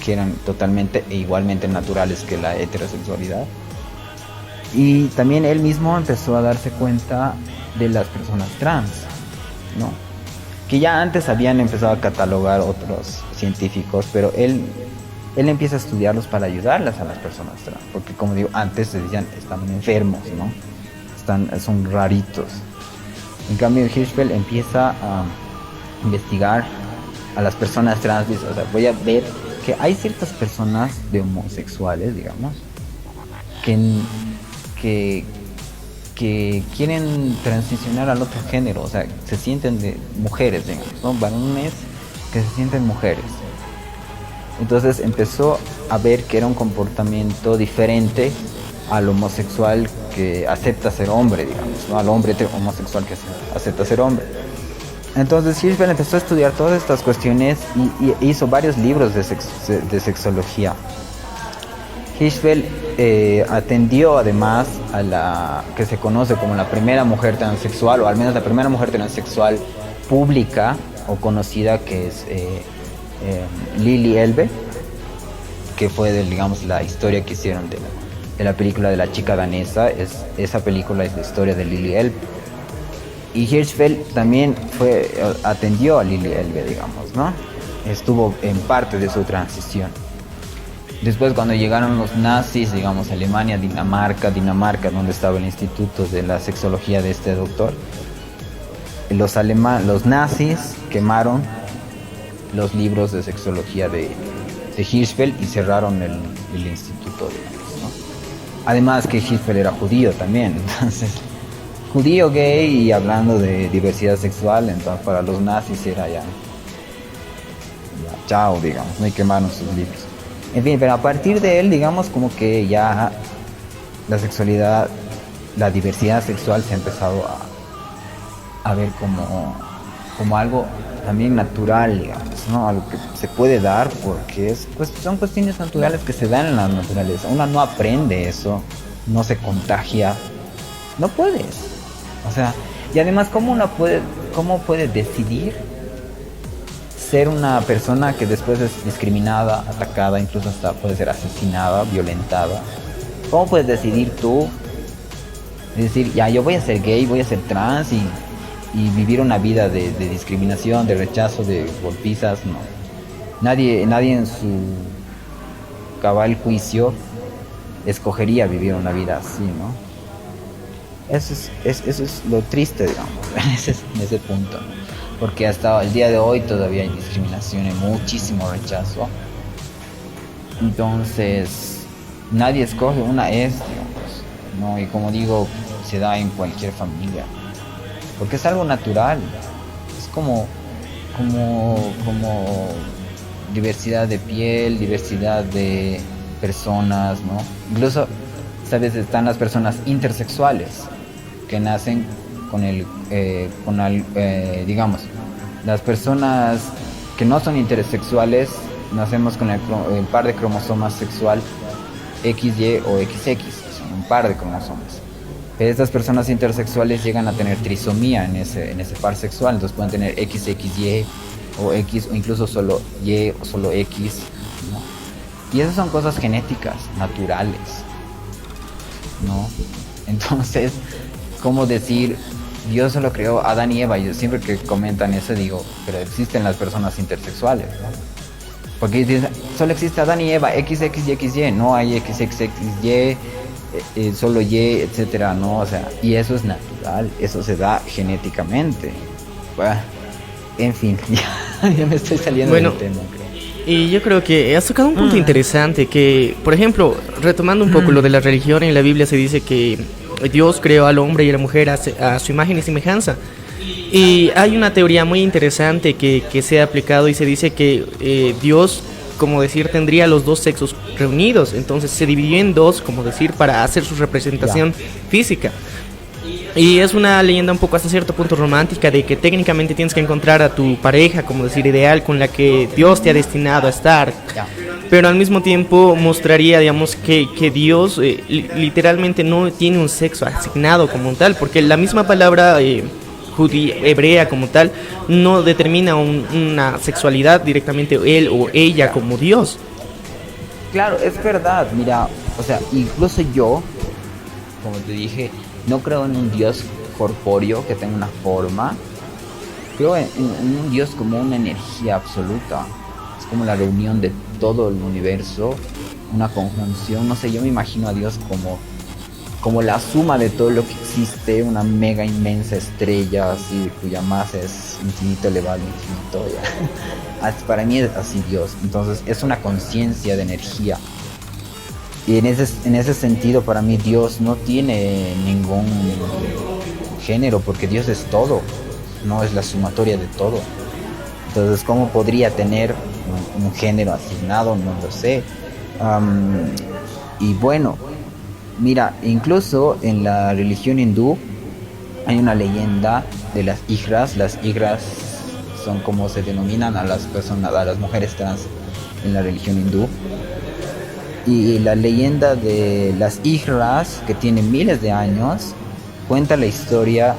que eran totalmente e igualmente naturales que la heterosexualidad. Y también él mismo empezó a darse cuenta de las personas trans, ¿no? Que ya antes habían empezado a catalogar otros científicos, pero él empieza a estudiarlos para ayudarlas a las personas trans, porque como digo, antes se decían están enfermos, ¿no? Son raritos. En cambio Hirschfeld empieza a investigar a las personas trans, o sea, voy a ver que hay ciertas personas de homosexuales, digamos, que quieren transicionar al otro género, o sea, se sienten de mujeres, digamos, ¿no? Varones que se sienten mujeres. Entonces empezó a ver que era un comportamiento diferente al homosexual que acepta ser hombre, digamos, ¿no? Al hombre homosexual que acepta ser hombre. Entonces Hirschfeld empezó a estudiar todas estas cuestiones y hizo varios libros de sexología. Hirschfeld atendió además a la que se conoce como la primera mujer transexual, o al menos la primera mujer transexual pública o conocida, que es Lili Elbe, que fue digamos la historia que hicieron de la película de la chica danesa. Esa película es la historia de Lili Elbe. Y Hirschfeld también atendió a Lili Elbe, digamos, ¿no? Estuvo en parte de su transición. Después, cuando llegaron los nazis, digamos, Alemania, Dinamarca, donde estaba el instituto de la sexología de este doctor, los nazis quemaron los libros de sexología de Hirschfeld y cerraron el instituto, digamos, ¿no? Además que Hirschfeld era judío también, entonces, judío, gay y hablando de diversidad sexual, entonces para los nazis era ya chao, digamos, ¿no? Y quemaron sus libros. En fin, pero a partir de él, digamos, como que ya la sexualidad, la diversidad sexual se ha empezado a ver como algo también natural, digamos, ¿no? Algo que se puede dar porque son cuestiones naturales que se dan en la naturaleza. Uno no aprende eso, no se contagia, no puedes. O sea, y además, ¿cómo puede decidir ser una persona que después es discriminada, atacada, incluso hasta puede ser asesinada, violentada? ¿Cómo puedes decidir tú? Es decir, ya, yo voy a ser gay, voy a ser trans y vivir una vida de discriminación, de rechazo, de golpizas. No. Nadie en su cabal juicio escogería vivir una vida así, ¿no? Eso es lo triste, digamos, en ese punto, ¿no? Porque hasta el día de hoy todavía hay discriminación y muchísimo rechazo. Entonces, nadie escoge, digamos, ¿no? Y como digo, se da en cualquier familia. Porque es algo natural. Es como diversidad de piel, diversidad de personas, ¿no? Incluso, ¿sabes? Están las personas intersexuales que nacen digamos, las personas que no son intersexuales nacemos con el par de cromosomas sexual XY o XX, son un par de cromosomas. Pero estas personas intersexuales llegan a tener trisomía en ese par sexual, entonces pueden tener XXY o X o incluso solo Y o solo X, ¿no? Y esas son cosas genéticas, naturales, ¿no? Entonces, ¿cómo decir Dios solo creó a Adán y Eva? Yo siempre que comentan eso digo, pero existen las personas intersexuales, ¿no? Porque dicen, solo existe Adán y Eva, XX y XY, no hay XXXY, solo Y, etcétera, ¿no? O sea, y eso es natural, eso se da genéticamente. Bueno, en fin, ya me estoy saliendo del tema, creo. Y yo creo que has tocado un punto interesante, que, por ejemplo, retomando un poco lo de la religión, en la Biblia se dice que Dios creó al hombre y a la mujer a su imagen y semejanza. Y hay una teoría muy interesante que se ha aplicado y se dice que Dios, como decir, tendría los dos sexos reunidos. Entonces se dividió en dos, como decir, para hacer su representación física. Y es una leyenda un poco hasta cierto punto romántica de que técnicamente tienes que encontrar a tu pareja, como decir, ideal, con la que Dios te ha destinado a estar. pero al mismo tiempo mostraría, digamos, que Dios literalmente no tiene un sexo asignado como tal, porque la misma palabra hebrea como tal no determina una sexualidad directamente él o ella como Dios. Claro, es verdad, mira, o sea, incluso yo, como te dije, no creo en un Dios corpóreo que tenga una forma. Creo en un Dios como una energía absoluta. Es como la reunión de todo el universo, una conjunción. No sé, yo me imagino a Dios como la suma de todo lo que existe, una mega inmensa estrella, así, cuya masa es infinito elevado al infinito. Ya. Para mí es así Dios. Entonces es una conciencia de energía. Y en ese sentido, para mí Dios no tiene ningún género, porque Dios es todo, no es la sumatoria de todo. Entonces, ¿cómo podría tener un género asignado? No lo sé. Y bueno, mira, incluso en la religión hindú hay una leyenda de las hijras. Las hijras son como se denominan a las personas, a las mujeres trans en la religión hindú. Y la leyenda de las hijras, que tiene miles de años, cuenta la historia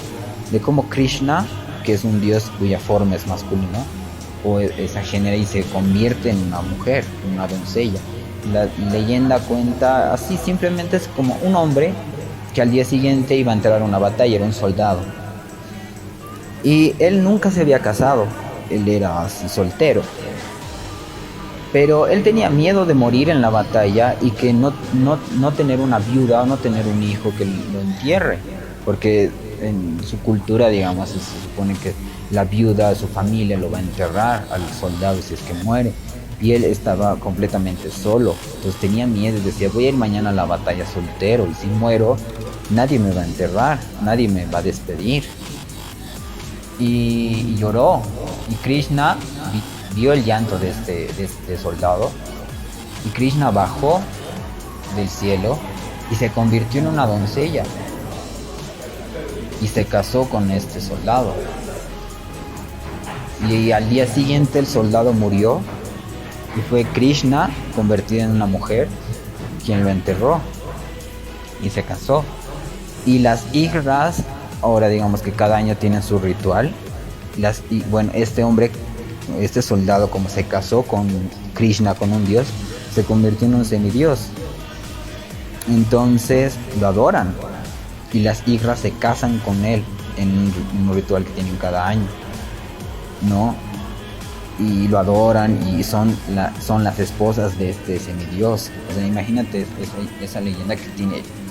de cómo Krishna, que es un dios cuya forma es masculina, o esa genera y se convierte en una mujer, en una doncella. La leyenda cuenta así, simplemente es como un hombre que al día siguiente iba a entrar a una batalla, era un soldado. Y él nunca se había casado, él era así soltero. Pero él tenía miedo de morir en la batalla y que no tener una viuda o no tener un hijo que lo entierre. Porque en su cultura, digamos, se supone que la viuda, su familia lo va a enterrar al soldado si es que muere. Y él estaba completamente solo. Entonces tenía miedo y decía, voy a ir mañana a la batalla soltero. Y si muero, nadie me va a enterrar, nadie me va a despedir. Y lloró. Y Krishna vio el llanto de este soldado, y Krishna bajó del cielo y se convirtió en una doncella y se casó con este soldado. Y al día siguiente el soldado murió y fue Krishna convertido en una mujer quien lo enterró y se casó. Y las hijras ahora, digamos que cada año tienen su ritual. Bueno, este soldado, como se casó con Krishna, con un dios, se convirtió en un semidios. Entonces lo adoran y las hijras se casan con él en un ritual que tienen cada año, ¿no? Y lo adoran y son las esposas de este semidios. O sea, imagínate esa leyenda que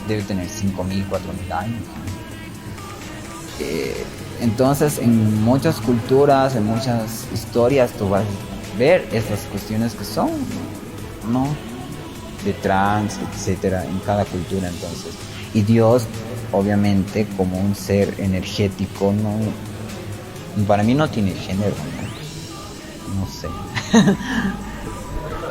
debe tener 5.000, 4.000 años. Entonces, en muchas culturas, en muchas historias, tú vas a ver esas cuestiones que son, ¿no?, de trans, etcétera, en cada cultura. Entonces, y Dios, obviamente, como un ser energético, para mí no tiene género, no sé.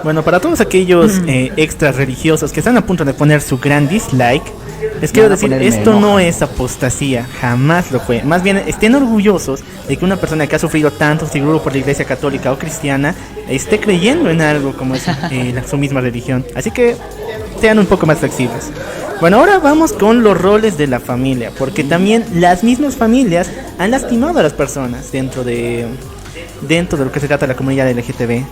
Bueno, para todos aquellos extras religiosos que están a punto de poner su gran dislike, les quiero decir, esto no es apostasía, jamás lo fue. Más bien, estén orgullosos de que una persona que ha sufrido tanto, seguro por la iglesia católica o cristiana, esté creyendo en algo como es su misma religión. Así que sean un poco más flexibles. Bueno, ahora vamos con los roles de la familia, porque también las mismas familias han lastimado a las personas dentro de lo que se trata de la comunidad LGTB.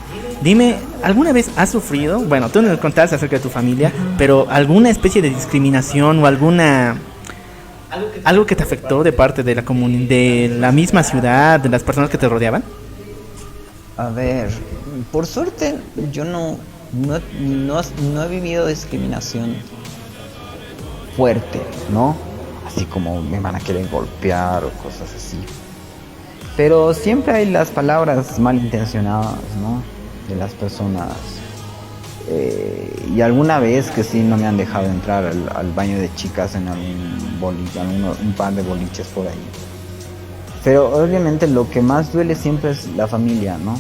Dime, ¿alguna vez has sufrido? Bueno, tú nos contaste acerca de tu familia, pero ¿alguna especie de discriminación o algo que te afectó de parte de de la misma ciudad, de las personas que te rodeaban? A ver, por suerte yo no he vivido discriminación fuerte, ¿no? Así como me van a querer golpear o cosas así. Pero siempre hay las palabras malintencionadas, ¿no?, de las personas. Y alguna vez que sí no me han dejado entrar al baño de chicas en algún boliche, un par de boliches por ahí. Pero obviamente lo que más duele siempre es la familia, ¿no?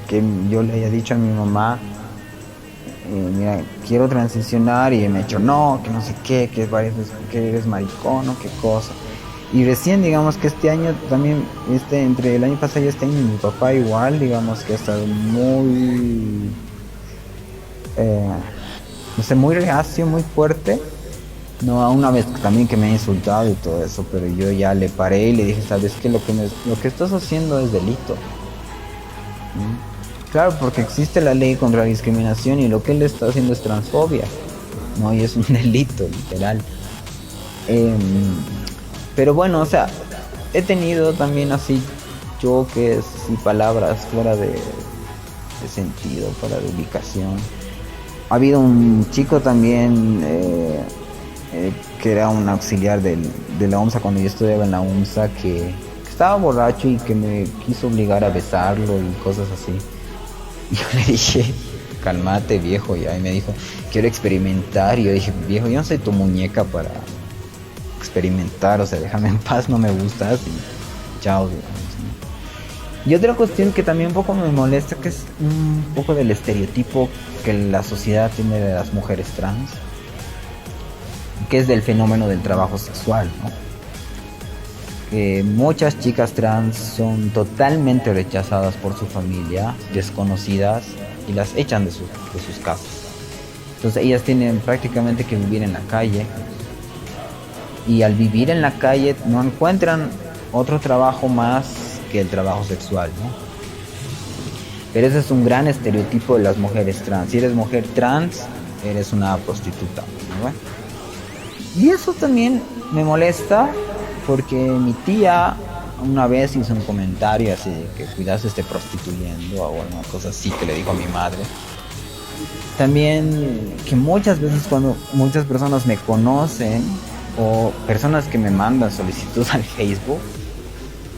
Que yo le haya dicho a mi mamá, mira, quiero transicionar, y me ha dicho, no, que no sé qué, que eres maricón o qué cosa. Y recién, digamos que este año también, entre el año pasado y este año, mi papá igual, digamos que ha estado muy no sé, muy reacio, muy fuerte. No, a una vez también que me ha insultado y todo eso, pero yo ya le paré y le dije, sabes que lo que estás haciendo es delito. Claro, porque existe la ley contra la discriminación y lo que él está haciendo es transfobia, ¿no? Y es un delito, literal. Pero bueno, o sea, he tenido también así choques y palabras fuera de sentido, fuera de ubicación. Ha habido un chico también que era un auxiliar de la UMSA cuando yo estudiaba en la UMSA que estaba borracho y que me quiso obligar a besarlo y cosas así. Y yo le dije, cálmate viejo, y ahí me dijo, quiero experimentar. Y yo dije, viejo, yo no soy tu muñeca para experimentar, o sea, déjame en paz, no me gustas y chao, digamos, ¿no? Y otra cuestión que también un poco me molesta, que es un poco del estereotipo que la sociedad tiene de las mujeres trans, que es del fenómeno del trabajo sexual, ¿no? Que muchas chicas trans son totalmente rechazadas por su familia, desconocidas, y las echan de sus casas. Entonces ellas tienen prácticamente que vivir en la calle, y al vivir en la calle no encuentran otro trabajo más que el trabajo sexual, ¿no? Pero ese es un gran estereotipo de las mujeres trans. Si eres mujer trans, eres una prostituta, ¿no? Y eso también me molesta porque mi tía una vez hizo un comentario así de que cuidado se esté prostituyendo o una cosa así que le dijo a mi madre. También que muchas veces cuando muchas personas me conocen o personas que me mandan solicitudes al Facebook,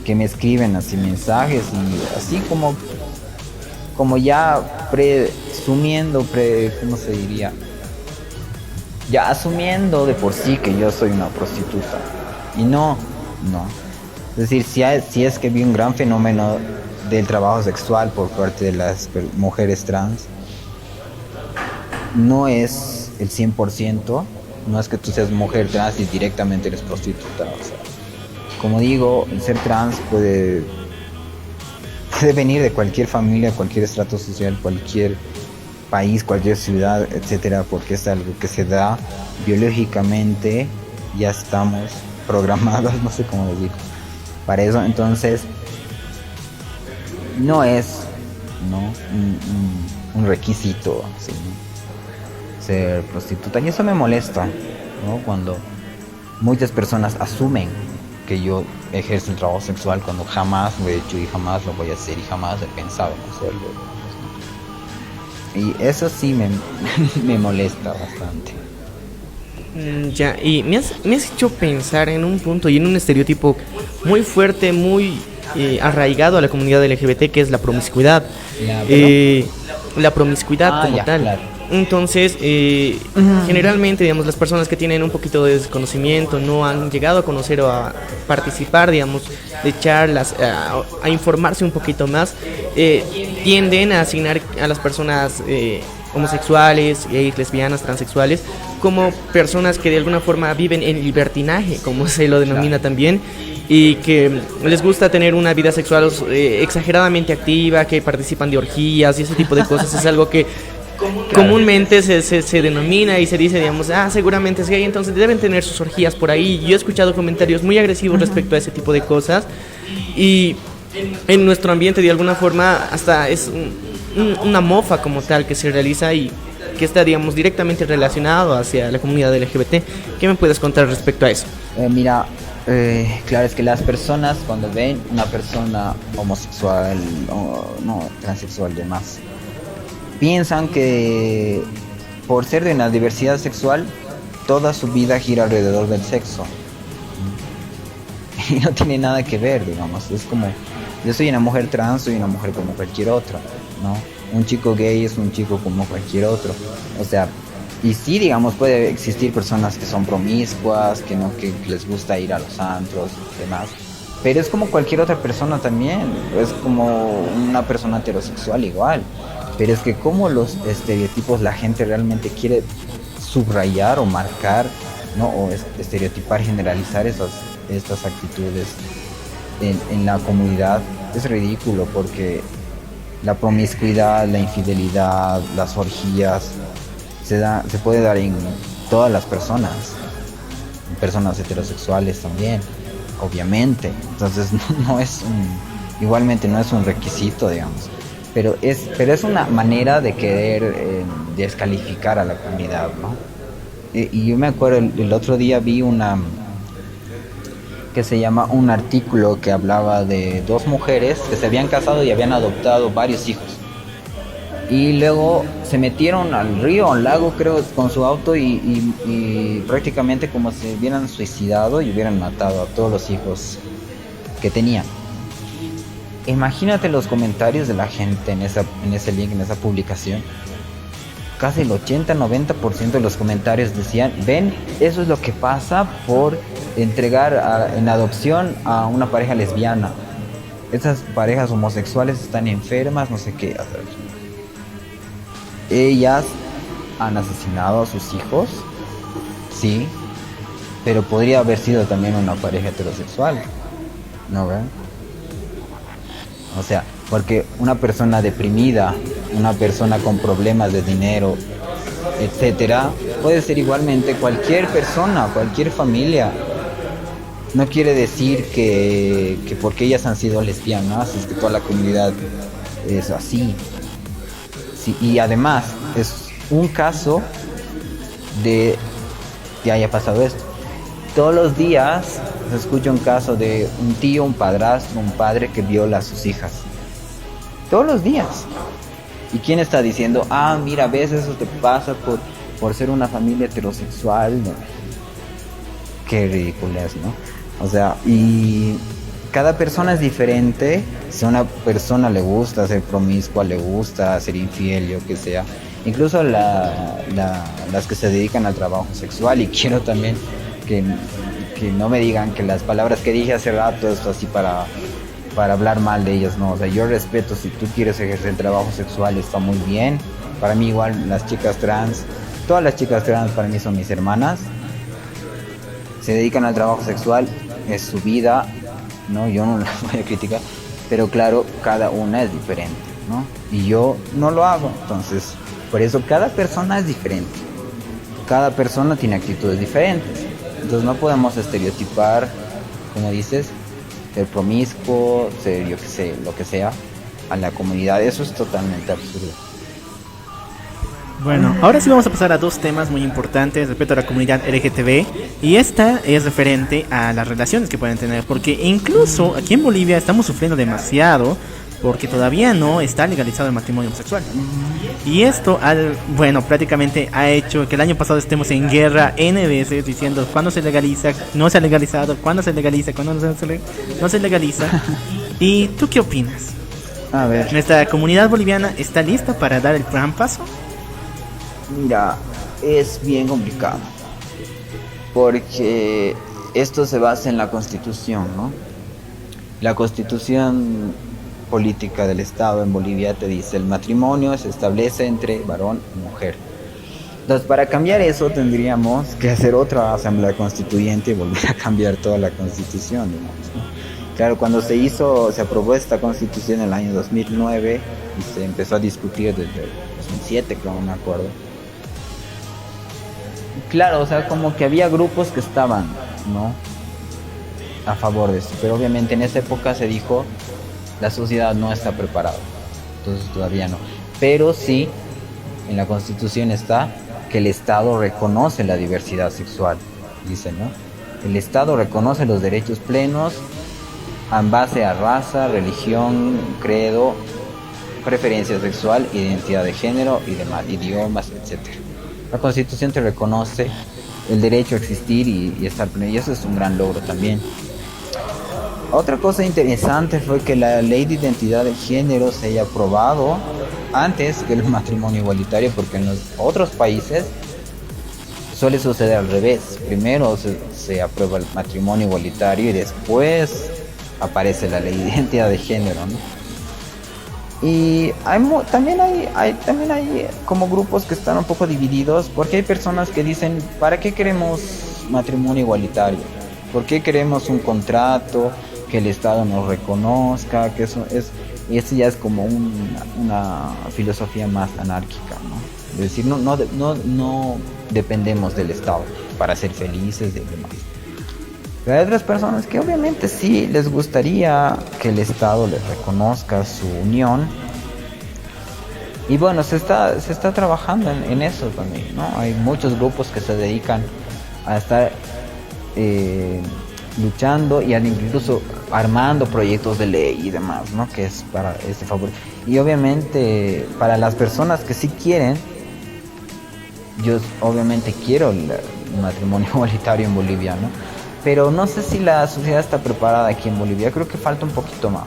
que me escriben así mensajes y así como ya presumiendo, ¿cómo se diría? Ya asumiendo de por sí que yo soy una prostituta. Y no. Es decir, si es que vi un gran fenómeno del trabajo sexual por parte de las mujeres trans, no es el 100%, no es que tú seas mujer trans y directamente eres prostituta. O sea, como digo, el ser trans puede venir de cualquier familia, cualquier estrato social, cualquier país, cualquier ciudad, etcétera, porque es algo que se da biológicamente, ya estamos programados, no sé cómo decir, para eso. Entonces no es, ¿no? un requisito, ¿sí? Ser prostituta, y eso me molesta, ¿no? Cuando muchas personas asumen que yo ejerzo el trabajo sexual cuando jamás lo he hecho y jamás lo voy a hacer y jamás he pensado en hacerlo. Y eso sí me molesta bastante. Ya, y me has hecho pensar en un punto y en un estereotipo muy fuerte, muy arraigado a la comunidad LGBT, que es la promiscuidad. La promiscuidad como ya, tal. Claro. Entonces, generalmente, digamos, las personas que tienen un poquito de desconocimiento, no han llegado a conocer o a participar, digamos, de charlas, a informarse un poquito más, tienden a asignar a las personas homosexuales, gays, lesbianas, transexuales, como personas que de alguna forma viven en libertinaje, como se lo denomina también, y que les gusta tener una vida sexual exageradamente activa, que participan de orgías y ese tipo de cosas. Es algo que comúnmente se denomina y se dice, digamos, seguramente es gay, entonces deben tener sus orgías por ahí. Yo he escuchado comentarios muy agresivos respecto a ese tipo de cosas, y en nuestro ambiente de alguna forma hasta es una mofa como tal que se realiza y que está, digamos, directamente relacionado hacia la comunidad LGBT. ¿Qué me puedes contar respecto a eso? Mira, claro, es que las personas cuando ven una persona homosexual o no transexual demás, piensan que por ser de una diversidad sexual toda su vida gira alrededor del sexo, y no tiene nada que ver, digamos. Es como, yo soy una mujer trans, soy una mujer como cualquier otra, ¿no? Un chico gay es un chico como cualquier otro. O sea, y sí, digamos, puede existir personas que son promiscuas, que les gusta ir a los antros y demás, pero es como cualquier otra persona también, es como una persona heterosexual igual. Pero es que como los estereotipos, la gente realmente quiere subrayar o marcar, ¿no? O estereotipar, generalizar estas actitudes en la comunidad, es ridículo, porque la promiscuidad, la infidelidad, las orgías, se puede dar en todas las personas, en personas heterosexuales también, obviamente. Entonces igualmente no es un requisito, digamos, pero es una manera de querer descalificar a la comunidad, ¿no? Y yo me acuerdo, el otro día vi un artículo que hablaba de dos mujeres que se habían casado y habían adoptado varios hijos. Y luego se metieron al río, al lago, creo, con su auto y prácticamente como si hubieran suicidado y hubieran matado a todos los hijos que tenían. Imagínate los comentarios de la gente en ese link, en esa publicación. Casi el 80-90% de los comentarios decían: ven, eso es lo que pasa por entregar en adopción a una pareja lesbiana. Esas parejas homosexuales están enfermas, no sé qué. Ellas han asesinado a sus hijos, sí, pero podría haber sido también una pareja heterosexual, ¿no ven? O sea, porque una persona deprimida, una persona con problemas de dinero, etcétera, puede ser igualmente cualquier persona, cualquier familia. No quiere decir que porque ellas han sido lesbianas es que toda la comunidad es así. Sí, y además es un caso de que haya pasado esto. Todos los días se escucha un caso de un tío, un padrastro, un padre que viola a sus hijas. Todos los días. ¿Y quién está diciendo: ah, mira, ves, eso te pasa por ser una familia heterosexual? ¿No? Qué ridículo es, ¿no? O sea, y cada persona es diferente. Si a una persona le gusta ser promiscua, le gusta ser infiel, yo que sea. Incluso las que se dedican al trabajo sexual. Y quiero también que no me digan que las palabras que dije hace rato es así para hablar mal de ellas, no. O sea, yo respeto, si tú quieres ejercer el trabajo sexual está muy bien. Para mí igual las chicas trans, todas las chicas trans para mí son mis hermanas. Se dedican al trabajo sexual, es su vida, ¿no? Yo no las voy a criticar, pero claro, cada una es diferente, ¿no? Y yo no lo hago, entonces, por eso cada persona es diferente. Cada persona tiene actitudes diferentes. Entonces no podemos estereotipar, como dices, ser promiscuo, ser yo que sé, lo que sea, a la comunidad. Eso es totalmente absurdo. Bueno, ahora sí vamos a pasar a dos temas muy importantes respecto a la comunidad LGTB. Y esta es referente a las relaciones que pueden tener, porque incluso aquí en Bolivia estamos sufriendo demasiado porque todavía no está legalizado el matrimonio homosexual. Y esto, prácticamente ha hecho que el año pasado estemos en guerra N veces diciendo cuándo se legaliza, no se ha legalizado, cuándo se legaliza, cuándo no se legaliza. ¿Y tú qué opinas? A ver, ¿Nuestra comunidad boliviana está lista para dar el gran paso? mira, es bien complicado, porque esto se basa en la Constitución, ¿no? La Constitución política del Estado en Bolivia te dice: el matrimonio se establece entre varón y mujer. Entonces, para cambiar eso tendríamos que hacer otra asamblea constituyente y volver a cambiar toda la Constitución, digamos, ¿no? Claro, cuando se aprobó esta Constitución en el año 2009 y se empezó a discutir desde 2007, creo, no me acuerdo. Claro, o sea, como que había grupos que estaban, ¿no?, a favor de esto, pero obviamente en esa época se dijo: la sociedad no está preparada, entonces todavía no. Pero sí, en la Constitución está que el Estado reconoce la diversidad sexual, dice, ¿no? El Estado reconoce los derechos plenos en base a raza, religión, credo, preferencia sexual, identidad de género y demás, idiomas, etc. La Constitución te reconoce el derecho a existir y estar pleno, y eso es un gran logro también. Otra cosa interesante fue que la ley de identidad de género se haya aprobado antes que el matrimonio igualitario, porque en los otros países suele suceder al revés. Primero se aprueba el matrimonio igualitario y después aparece la ley de identidad de género, ¿no? Y también hay como grupos que están un poco divididos, porque hay personas que dicen: ¿para qué queremos matrimonio igualitario? ¿Por qué queremos un contrato que el Estado nos reconozca? Que eso es Y esto ya es como una filosofía más anárquica, ¿no? Es decir, no dependemos del Estado para ser felices y demás. Pero hay otras personas que obviamente sí les gustaría que el Estado les reconozca su unión. Y bueno, se está trabajando en eso también, ¿no? Hay muchos grupos que se dedican a estar luchando y incluso armando proyectos de ley y demás, ¿no? Que es para este favor. Y obviamente para las personas que sí quieren, yo obviamente quiero el matrimonio igualitario en Bolivia, ¿no? Pero no sé si la sociedad está preparada aquí en Bolivia. Creo que falta un poquito más.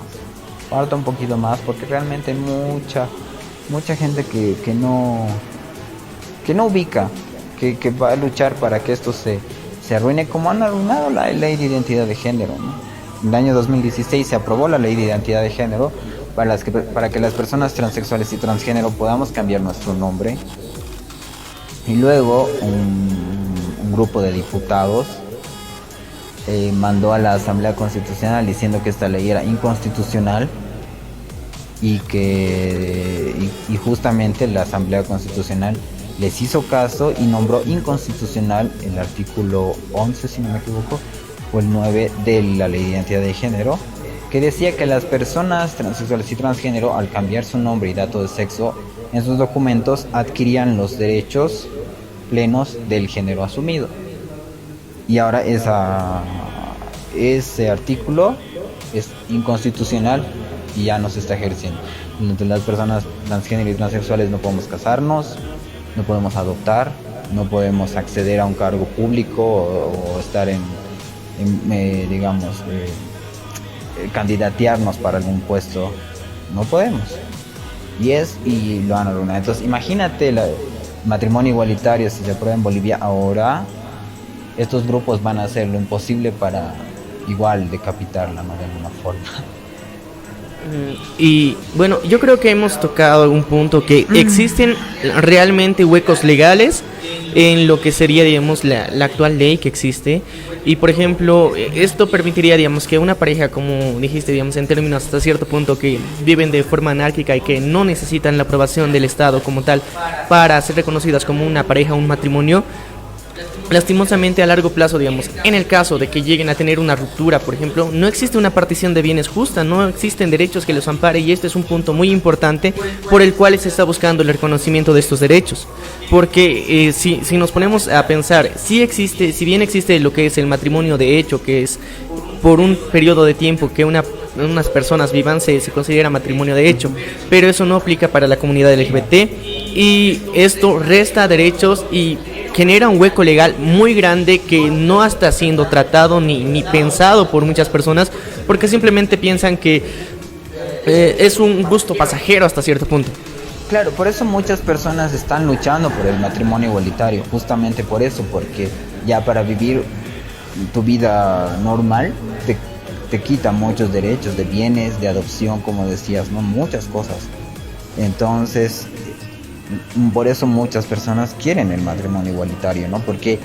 Falta un poquito más porque realmente hay mucha gente que no ubica, que va a luchar para que esto se arruine, como han arruinado la ley de identidad de género, ¿no? En el año 2016 se aprobó la ley de identidad de género para que las personas transexuales y transgénero podamos cambiar nuestro nombre. Y luego un grupo de diputados mandó a la Asamblea Constitucional diciendo que esta ley era inconstitucional y justamente la Asamblea Constitucional les hizo caso y nombró inconstitucional el artículo 11, si no me equivoco, o el 9 de la Ley de Identidad de Género, que decía que las personas transexuales y transgénero, al cambiar su nombre y dato de sexo en sus documentos, adquirían los derechos plenos del género asumido. Y ahora ese artículo es inconstitucional y ya no se está ejerciendo. Entre las personas transgénero y transexuales no podemos casarnos, no podemos adoptar, no podemos acceder a un cargo público o estar candidatearnos para algún puesto. No podemos. Y lo han arruinado. Entonces imagínate el matrimonio igualitario si se aprueba en Bolivia ahora. Estos grupos van a hacer lo imposible para igual decapitarla, ¿no? De alguna forma. Y bueno, yo creo que hemos tocado un punto que existen realmente huecos legales en lo que sería, digamos, la actual ley que existe. Y por ejemplo, esto permitiría, digamos, que una pareja, como dijiste, digamos, en términos hasta cierto punto que viven de forma anárquica y que no necesitan la aprobación del Estado como tal para ser reconocidas como una pareja o un matrimonio, lastimosamente a largo plazo, digamos, en el caso de que lleguen a tener una ruptura, por ejemplo, no existe una partición de bienes justa, no existen derechos que los ampare, y este es un punto muy importante por el cual se está buscando el reconocimiento de estos derechos, porque si nos ponemos a pensar, si bien existe lo que es el matrimonio de hecho, que es por un periodo de tiempo que unas personas vivan, se considera matrimonio de hecho, pero eso no aplica para la comunidad LGBT, y esto resta derechos y genera un hueco legal muy grande que no está siendo tratado ni pensado por muchas personas, porque simplemente piensan que es un gusto pasajero hasta cierto punto. Claro, por eso muchas personas están luchando por el matrimonio igualitario, justamente por eso, porque ya para vivir tu vida normal te quita muchos derechos de bienes, de adopción, como decías, ¿no? Muchas cosas. Entonces, por eso muchas personas quieren el matrimonio igualitario, ¿no? Porque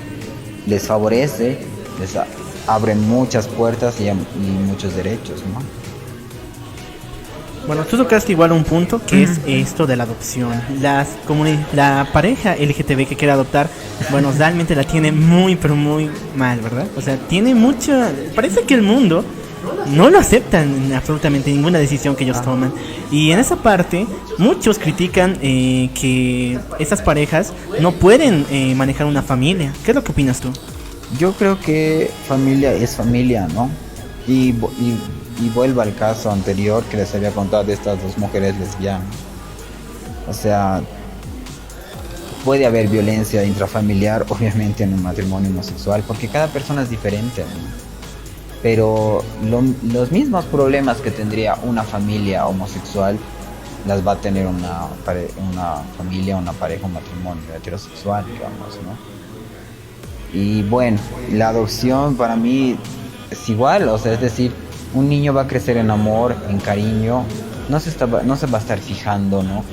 les favorece, les abre muchas puertas y muchos derechos, ¿no? Bueno, tú tocaste igual un punto que es esto de la adopción. La pareja LGTB que quiere adoptar, bueno, realmente la tiene muy, pero muy mal, ¿verdad? O sea, tiene mucha... Parece que el mundo no lo acepta en absolutamente ninguna decisión que ellos toman. Y en esa parte, muchos critican que esas parejas no pueden manejar una familia. ¿Qué es lo que opinas tú? Yo creo que familia es familia, ¿no? Y vuelvo al caso anterior que les había contado de estas dos mujeres lesbianas. O sea, puede haber violencia intrafamiliar, obviamente, en un matrimonio homosexual, porque cada persona es diferente, ¿no? Pero los mismos problemas que tendría una familia homosexual las va a tener una familia, una pareja, un matrimonio heterosexual, digamos, ¿no? Y bueno, la adopción para mí es igual, o sea, es decir, un niño va a crecer en amor, en cariño, no se va a estar fijando, ¿no?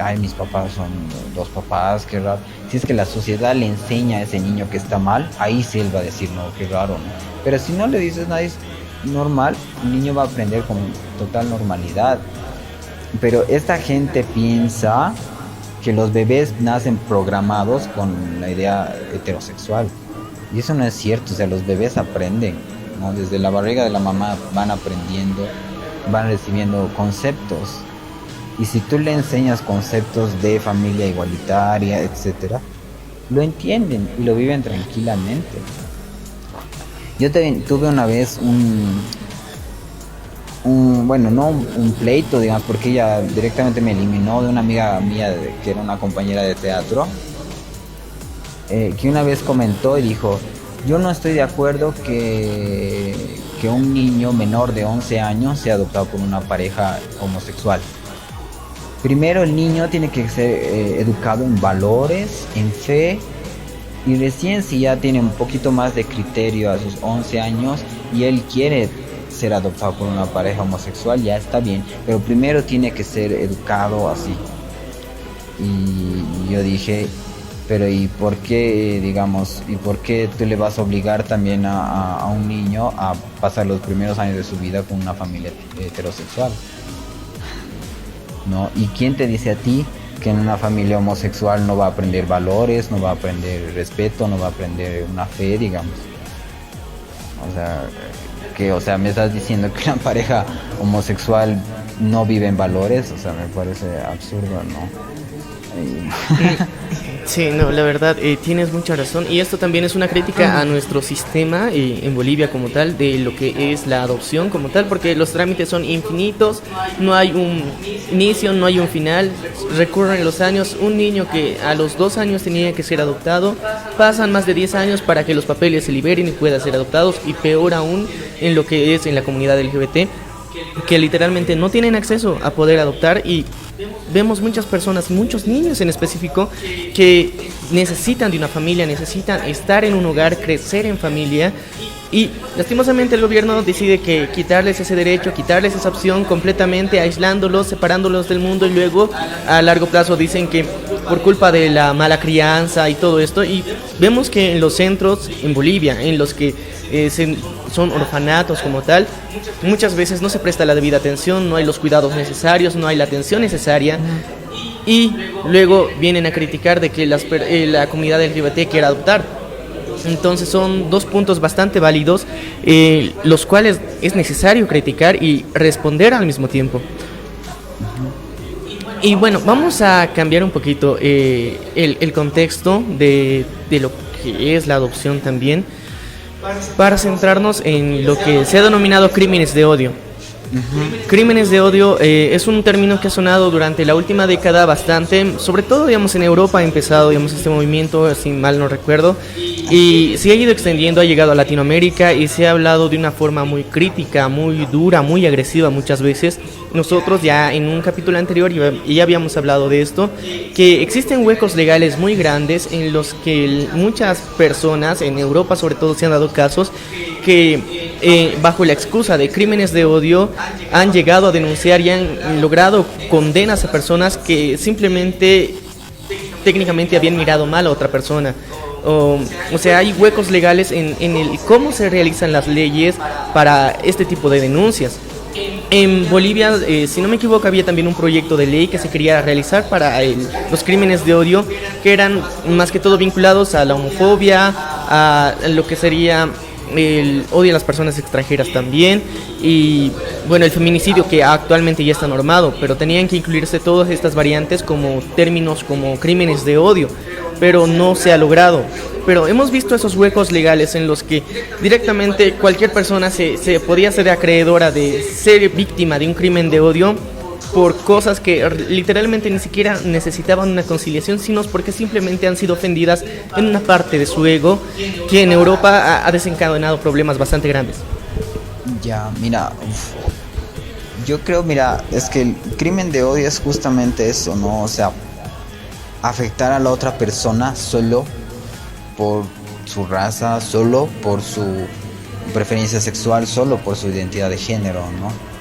Ay, mis papás son dos papás, qué raro. Si es que la sociedad le enseña a ese niño que está mal, ahí sí él va a decir, no, qué raro, ¿no? Pero si no le dices nada, es normal, un niño va a aprender con total normalidad. Pero esta gente piensa que los bebés nacen programados con la idea heterosexual. Y eso no es cierto, o sea, los bebés aprenden, ¿no? Desde la barriga de la mamá van aprendiendo, van recibiendo conceptos. Y si tú le enseñas conceptos de familia igualitaria, etcétera, lo entienden y lo viven tranquilamente. Yo también tuve una vez bueno, no un pleito, digamos, porque ella directamente me eliminó de una amiga mía que era una compañera de teatro, que una vez comentó y dijo: yo no estoy de acuerdo que un niño menor de 11 años sea adoptado por una pareja homosexual. Primero el niño tiene que ser educado en valores, en fe, y recién si ya tiene un poquito más de criterio a sus 11 años y él quiere ser adoptado por una pareja homosexual, ya está bien, pero primero tiene que ser educado así. Y yo dije, pero ¿y por qué, digamos, y por qué tú le vas a obligar también a un niño a pasar los primeros años de su vida con una familia heterosexual? ¿No? ¿Y quién te dice a ti que en una familia homosexual no va a aprender valores, no va a aprender respeto, no va a aprender una fe, digamos? O sea, me estás diciendo que una pareja homosexual no vive en valores, o sea, me parece absurdo, ¿no? Sí, no, la verdad, tienes mucha razón. Y esto también es una crítica a nuestro sistema en Bolivia como tal, de lo que es la adopción como tal, porque los trámites son infinitos, no hay un inicio, no hay un final, recurren los años. Un niño que a los 2 años tenía que ser adoptado, pasan más de 10 años para que los papeles se liberen y puedan ser adoptados, y peor aún en lo que es en la comunidad LGBT, que literalmente no tienen acceso a poder adoptar. Y vemos muchas personas, muchos niños en específico, que necesitan de una familia, necesitan estar en un hogar, crecer en familia, y lastimosamente el gobierno decide que quitarles ese derecho, quitarles esa opción completamente, aislándolos, separándolos del mundo, y luego a largo plazo dicen que por culpa de la mala crianza y todo esto. Y vemos que en los centros en Bolivia, en los que son orfanatos como tal, muchas veces no se presta la debida atención, no hay los cuidados necesarios, no hay la atención necesaria, y luego vienen a criticar de que la comunidad LGBT quiere adoptar. Entonces son dos puntos bastante válidos, los cuales es necesario criticar y responder al mismo tiempo. Y bueno, vamos a cambiar un poquito el contexto de lo que es la adopción también, para centrarnos en lo que se ha denominado crímenes de odio. Crímenes de odio es un término que ha sonado durante la última década bastante, sobre todo, digamos, en Europa ha empezado, digamos, este movimiento, si mal no recuerdo, y se ha ido extendiendo, ha llegado a Latinoamérica, y se ha hablado de una forma muy crítica, muy dura, muy agresiva muchas veces. Nosotros ya en un capítulo anterior ya habíamos hablado de esto, que existen huecos legales muy grandes en los que muchas personas, en Europa sobre todo, se han dado casos que bajo la excusa de crímenes de odio han llegado a denunciar y han logrado condenas a personas que simplemente técnicamente habían mirado mal a otra persona. O sea, hay huecos legales en el cómo se realizan las leyes para este tipo de denuncias. En Bolivia, si no me equivoco, había también un proyecto de ley que se quería realizar para los crímenes de odio, que eran más que todo vinculados a la homofobia, a lo que sería el odio a las personas extranjeras también, y bueno, el feminicidio, que actualmente ya está normado, pero tenían que incluirse todas estas variantes como términos como crímenes de odio, pero no se ha logrado. Pero hemos visto esos huecos legales en los que directamente cualquier persona se podía ser acreedora de ser víctima de un crimen de odio por cosas que literalmente ni siquiera necesitaban una conciliación, sino porque simplemente han sido ofendidas en una parte de su ego, que en Europa ha desencadenado problemas bastante grandes. Ya, mira, yo creo, mira, es que el crimen de odio es justamente eso, ¿no? O sea, afectar a la otra persona solo por su raza, solo por su preferencia sexual, solo por su identidad de género, ¿no?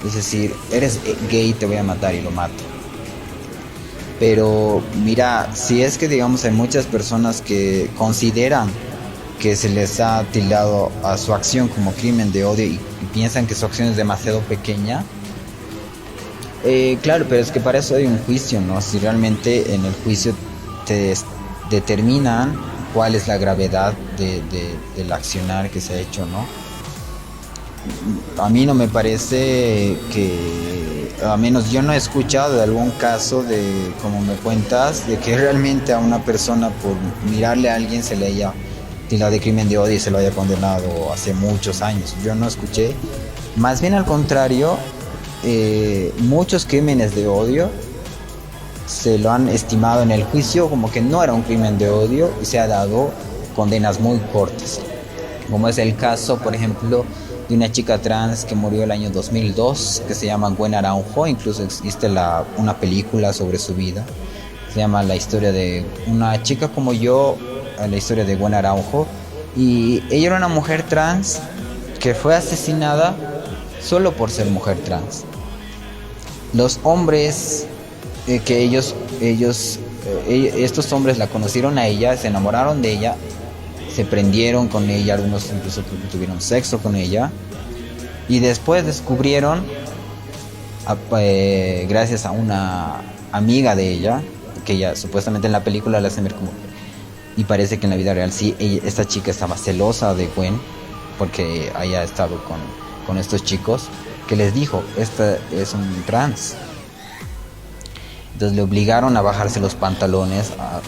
Es decir, eres gay, te voy a matar y lo mato. Pero mira, si es que, digamos, hay muchas personas que consideran que se les ha tildado a su acción como crimen de odio y piensan que su acción es demasiado pequeña. Claro, pero es que para eso hay un juicio, ¿no? Si realmente en el juicio te determinan cuál es la gravedad del accionar que se ha hecho, ¿no? A mí no me parece que, a menos yo no he escuchado de algún caso de, como me cuentas, de que realmente a una persona por mirarle a alguien se le haya tildado de crimen de odio y se lo haya condenado hace muchos años. Yo no escuché. Más bien al contrario, muchos crímenes de odio se lo han estimado en el juicio como que no era un crimen de odio y se ha dado condenas muy cortas, como es el caso, por ejemplo, de una chica trans que murió el año 2002 que se llama Gwen Araujo. Incluso existe una película sobre su vida, se llama La historia de una chica como yo, la historia de Gwen Araujo, y ella era una mujer trans que fue asesinada solo por ser mujer trans. Los hombres estos hombres la conocieron a ella, se enamoraron de ella, se prendieron con ella, algunos incluso tuvieron sexo con ella, y después descubrieron, gracias a una amiga de ella, que ella supuestamente en la película la hacen ver como, y parece que en la vida real sí, esta chica estaba celosa de Gwen porque haya estado con estos chicos, que les dijo, esta es un trans. Entonces le obligaron a bajarse los pantalones, a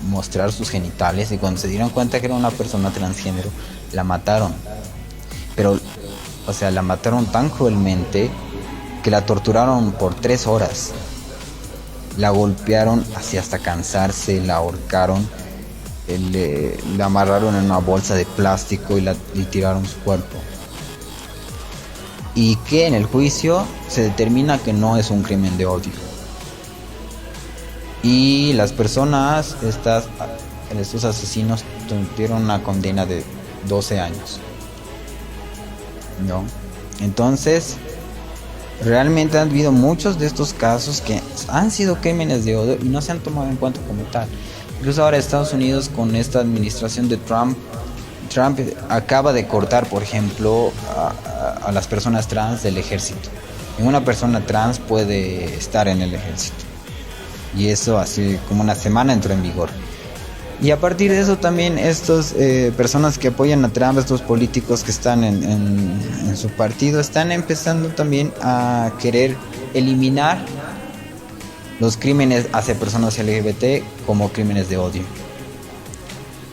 mostrar sus genitales, y cuando se dieron cuenta que era una persona transgénero, la mataron. Pero, o sea, la mataron tan cruelmente que la torturaron por 3 horas. La golpearon así hasta cansarse, la ahorcaron, la amarraron en una bolsa de plástico y tiraron su cuerpo. Y que en el juicio se determina que no es un crimen de odio. Y las personas, estos asesinos, tuvieron una condena de 12 años, ¿no? Entonces, realmente han habido muchos de estos casos que han sido crímenes de odio y no se han tomado en cuenta como tal. Incluso ahora Estados Unidos, con esta administración de Trump acaba de cortar, por ejemplo, a las personas trans del ejército. Ninguna persona trans puede estar en el ejército. Y eso hace como una semana entró en vigor. Y a partir de eso también estos personas que apoyan a Trump, estos políticos que están en su partido, están empezando también a querer eliminar los crímenes hacia personas LGBT como crímenes de odio,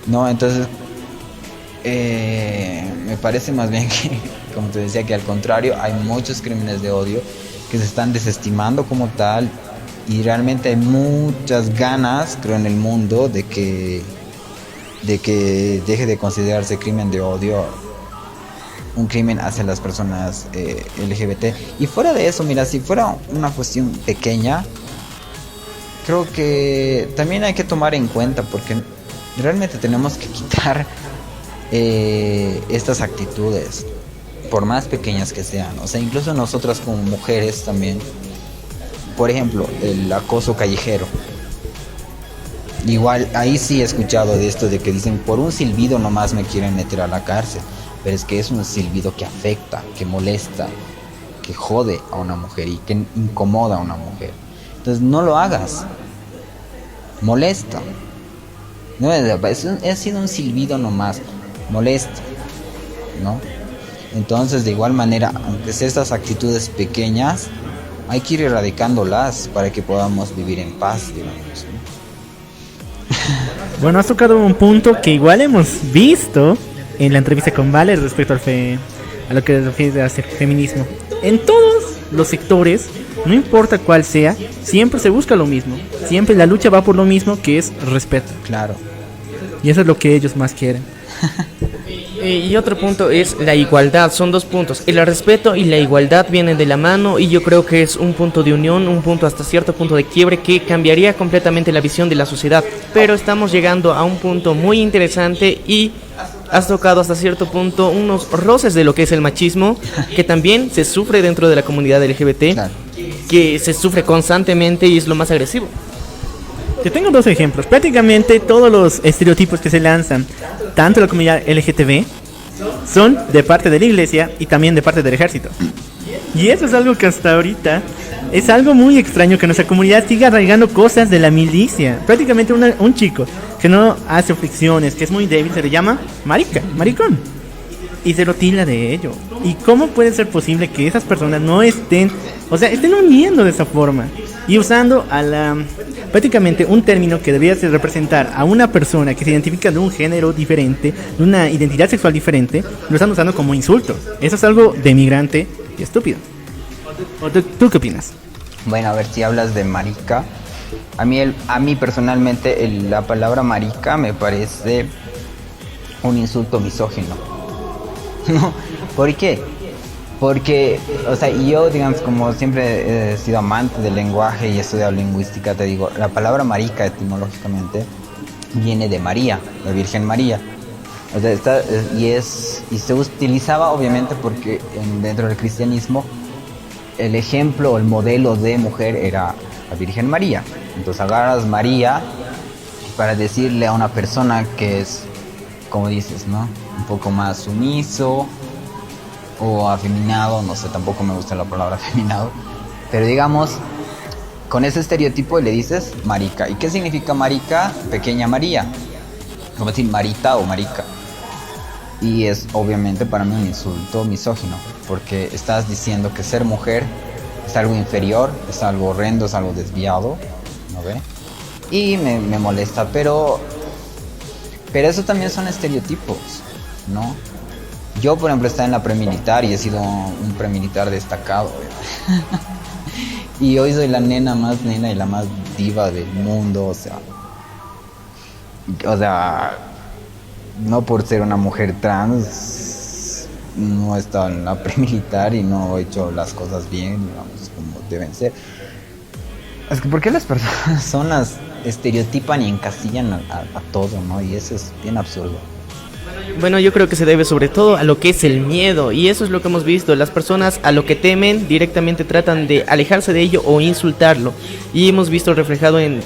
¿no? Entonces me parece más bien que, como te decía, que al contrario, hay muchos crímenes de odio que se están desestimando como tal. Y realmente hay muchas ganas, creo, en el mundo de que deje de considerarse crimen de odio un crimen hacia las personas LGBT. Y fuera de eso, mira, si fuera una cuestión pequeña, creo que también hay que tomar en cuenta, porque realmente tenemos que quitar estas actitudes, por más pequeñas que sean. O sea, incluso nosotras como mujeres también. Por ejemplo, el acoso callejero. Igual, ahí sí he escuchado de esto de que dicen, por un silbido nomás me quieren meter a la cárcel. Pero es que es un silbido que afecta, que molesta, que jode a una mujer y que incomoda a una mujer. Entonces no lo hagas. Molesta. No, ha sido un silbido nomás. Molesta, ¿no? Entonces, de igual manera, aunque sean estas actitudes pequeñas, hay que ir erradicándolas para que podamos vivir en paz, digamos, ¿no? Bueno, has tocado un punto que igual hemos visto en la entrevista con Vale respecto a lo que se refiere a feminismo. En todos los sectores, no importa cuál sea, siempre se busca lo mismo. Siempre la lucha va por lo mismo, que es respeto. Claro. Y eso es lo que ellos más quieren. Y otro punto es la igualdad. Son 2 puntos. El respeto y la igualdad vienen de la mano, y yo creo que es un punto de unión, un punto hasta cierto punto de quiebre que cambiaría completamente la visión de la sociedad. Pero estamos llegando a un punto muy interesante y has tocado hasta cierto punto unos roces de lo que es el machismo, que también se sufre dentro de la comunidad LGBT, Claro. que se sufre constantemente y es lo más agresivo. Te tengo 2 ejemplos. Prácticamente todos los estereotipos que se lanzan, tanto en la comunidad LGTB son de parte de la iglesia y también de parte del ejército. Y eso es algo que hasta ahorita es algo muy extraño, que nuestra comunidad siga arraigando cosas de la milicia. Prácticamente un chico que no hace fricciones, que es muy débil, se le llama maricón. Y se lo tilda de ello. ¿Y cómo puede ser posible que esas personas no estén uniendo de esa forma? Y usando prácticamente un término que debería ser representar a una persona que se identifica de un género diferente, de una identidad sexual diferente, lo están usando como insulto. Eso es algo demigrante y estúpido. ¿Tú qué opinas? Bueno, a ver, si hablas de marica, a mí personalmente la palabra marica me parece un insulto misógino. ¿No? ¿Por qué? Porque, yo, digamos, como siempre he sido amante del lenguaje y he estudiado lingüística, te digo, la palabra marica etimológicamente viene de María, la Virgen María. Y se utilizaba obviamente porque dentro del cristianismo el ejemplo o el modelo de mujer era la Virgen María. Entonces agarras María para decirle a una persona que es, como dices, ¿no?, un poco más sumiso o afeminado, no sé, tampoco me gusta la palabra afeminado, pero digamos, con ese estereotipo le dices marica. ¿Y qué significa marica? Pequeña María, como decir marita o marica. Y es obviamente para mí un insulto misógino, porque estás diciendo que ser mujer es algo inferior, es algo horrendo, es algo desviado, ¿no ve? Y me molesta, pero eso también son estereotipos, ¿no? Yo, por ejemplo, estaba en la premilitar y he sido un premilitar destacado. Y hoy soy la nena y la más diva del mundo, o sea, no por ser una mujer trans, no he estado en la premilitar y no he hecho las cosas bien, digamos, como deben ser. Es que, ¿por qué las personas estereotipan y encasillan a todo, ¿no? Y eso es bien absurdo. Bueno, yo creo que se debe sobre todo a lo que es el miedo, y eso es lo que hemos visto. Las personas a lo que temen directamente tratan de alejarse de ello o insultarlo, y hemos visto reflejado en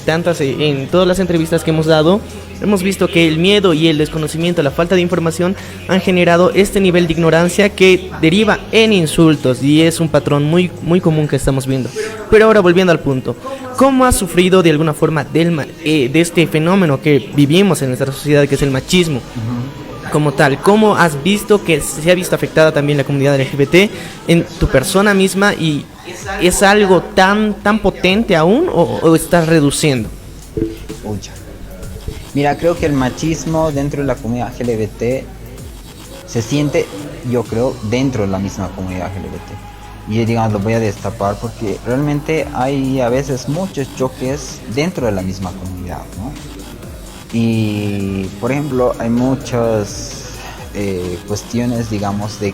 todas las entrevistas que hemos dado. Hemos visto que el miedo y el desconocimiento, la falta de información han generado este nivel de ignorancia que deriva en insultos, y es un patrón muy, muy común que estamos viendo. Pero ahora, volviendo al punto, ¿cómo has sufrido de alguna forma de este fenómeno que vivimos en nuestra sociedad, que es el machismo? Como tal, ¿cómo has visto que se ha visto afectada también la comunidad LGBT en tu persona misma? ¿Y es algo tan potente aún o estás reduciendo? Pucha. Mira, creo que el machismo dentro de la comunidad LGBT se siente, yo creo, dentro de la misma comunidad LGBT. Y digamos, lo voy a destapar porque realmente hay a veces muchos choques dentro de la misma comunidad, ¿no? Y, por ejemplo, hay muchas cuestiones, digamos, de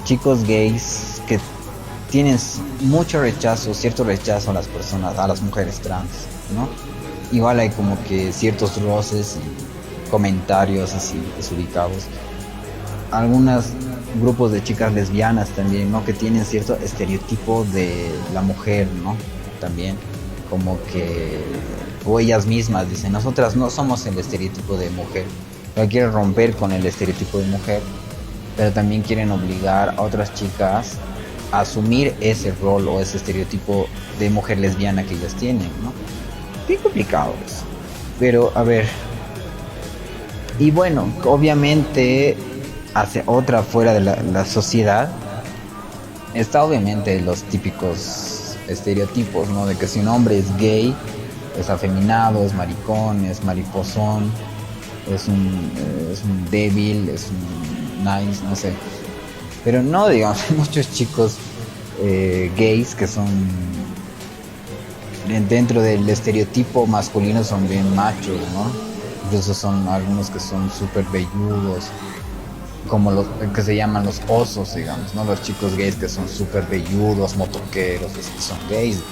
chicos gays que tienen cierto rechazo a las personas, a las mujeres trans, ¿no? Igual hay como que ciertos roces y comentarios así desubicados. Algunos grupos de chicas lesbianas también, ¿no?, que tienen cierto estereotipo de la mujer, ¿no? También, como que, o ellas mismas dicen, nosotras no somos el estereotipo de mujer, pero quieren romper con el estereotipo de mujer, pero también quieren obligar a otras chicas a asumir ese rol o ese estereotipo de mujer lesbiana que ellas tienen, ¿no? Bien complicado eso. Pero, a ver, y bueno, obviamente hacia otra fuera de la sociedad está obviamente los típicos estereotipos, ¿no? De que si un hombre es gay, es afeminado, es maricón, es mariposón, es un débil, es un nice, no sé. Pero no, digamos, hay muchos chicos gays que son, dentro del estereotipo masculino, son bien machos, ¿no? Incluso son algunos que son súper velludos, como los que se llaman los osos, digamos, ¿no? Los chicos gays que son súper velludos, motoqueros, que son gays, ¿no?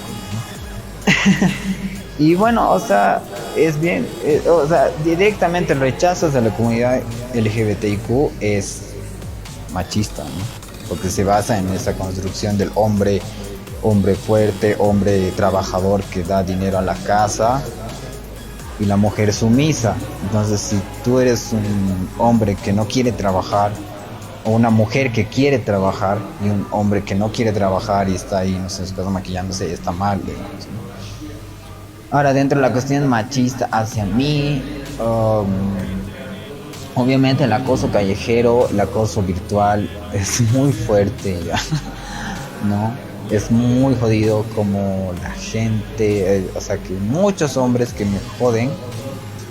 Y bueno, o sea, es bien, o sea, directamente el rechazo hacia la comunidad LGBTIQ es machista, ¿no? Porque se basa en esa construcción del hombre fuerte, hombre trabajador que da dinero a la casa y la mujer sumisa. Entonces, si tú eres un hombre que no quiere trabajar, o una mujer que quiere trabajar, y un hombre que no quiere trabajar y está ahí, no sé, en su casa maquillándose, está mal, digamos, ¿no? Ahora, dentro de la cuestión machista hacia mí, obviamente el acoso callejero, el acoso virtual es muy fuerte ya, ¿no? Es muy jodido como la gente, o sea, que muchos hombres que me joden,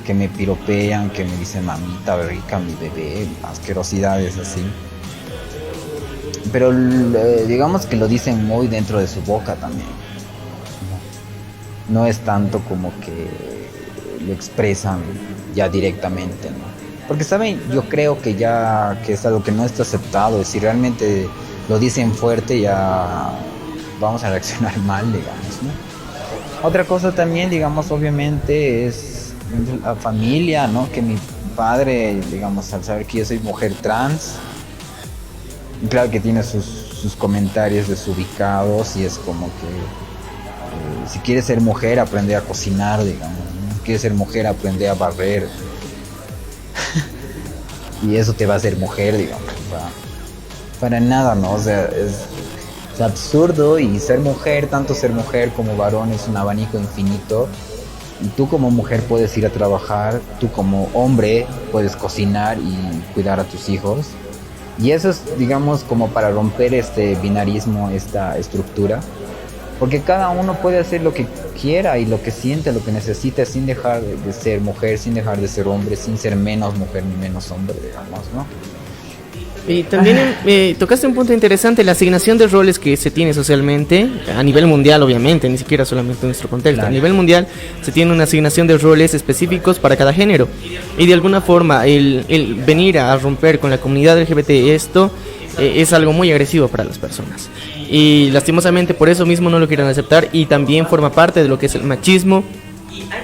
que me piropean, que me dicen mamita rica, mi bebé, asquerosidades así. Pero digamos que lo dicen muy dentro de su boca también. No es tanto como que lo expresan ya directamente, ¿no? Porque, ¿saben? Yo creo que ya que es algo que no está aceptado. Si realmente lo dicen fuerte, ya vamos a reaccionar mal, digamos, ¿no? Otra cosa también, digamos, obviamente es la familia, ¿no? Que mi padre, digamos, al saber que yo soy mujer trans, claro que tiene sus comentarios desubicados, y es como que si quieres ser mujer, aprende a cocinar, digamos, ¿no? Si quieres ser mujer, aprende a barrer. Y eso te va a hacer mujer, digamos. Para nada, ¿no? O sea, es absurdo, y ser mujer, tanto ser mujer como varón, es un abanico infinito. Y tú como mujer puedes ir a trabajar, tú como hombre puedes cocinar y cuidar a tus hijos. Y eso es, digamos, como para romper este binarismo, esta estructura. Porque cada uno puede hacer lo que quiera y lo que siente, lo que necesita, sin dejar de ser mujer, sin dejar de ser hombre, sin ser menos mujer ni menos hombre, digamos, ¿no? Y también tocaste un punto interesante, la asignación de roles que se tiene socialmente, a nivel mundial obviamente, ni siquiera solamente en nuestro contexto. Claro. A nivel mundial se tiene una asignación de roles específicos para cada género. Y de alguna forma el venir a romper con la comunidad LGBT esto es algo muy agresivo para las personas. Y lastimosamente por eso mismo no lo quieren aceptar, y también forma parte de lo que es el machismo.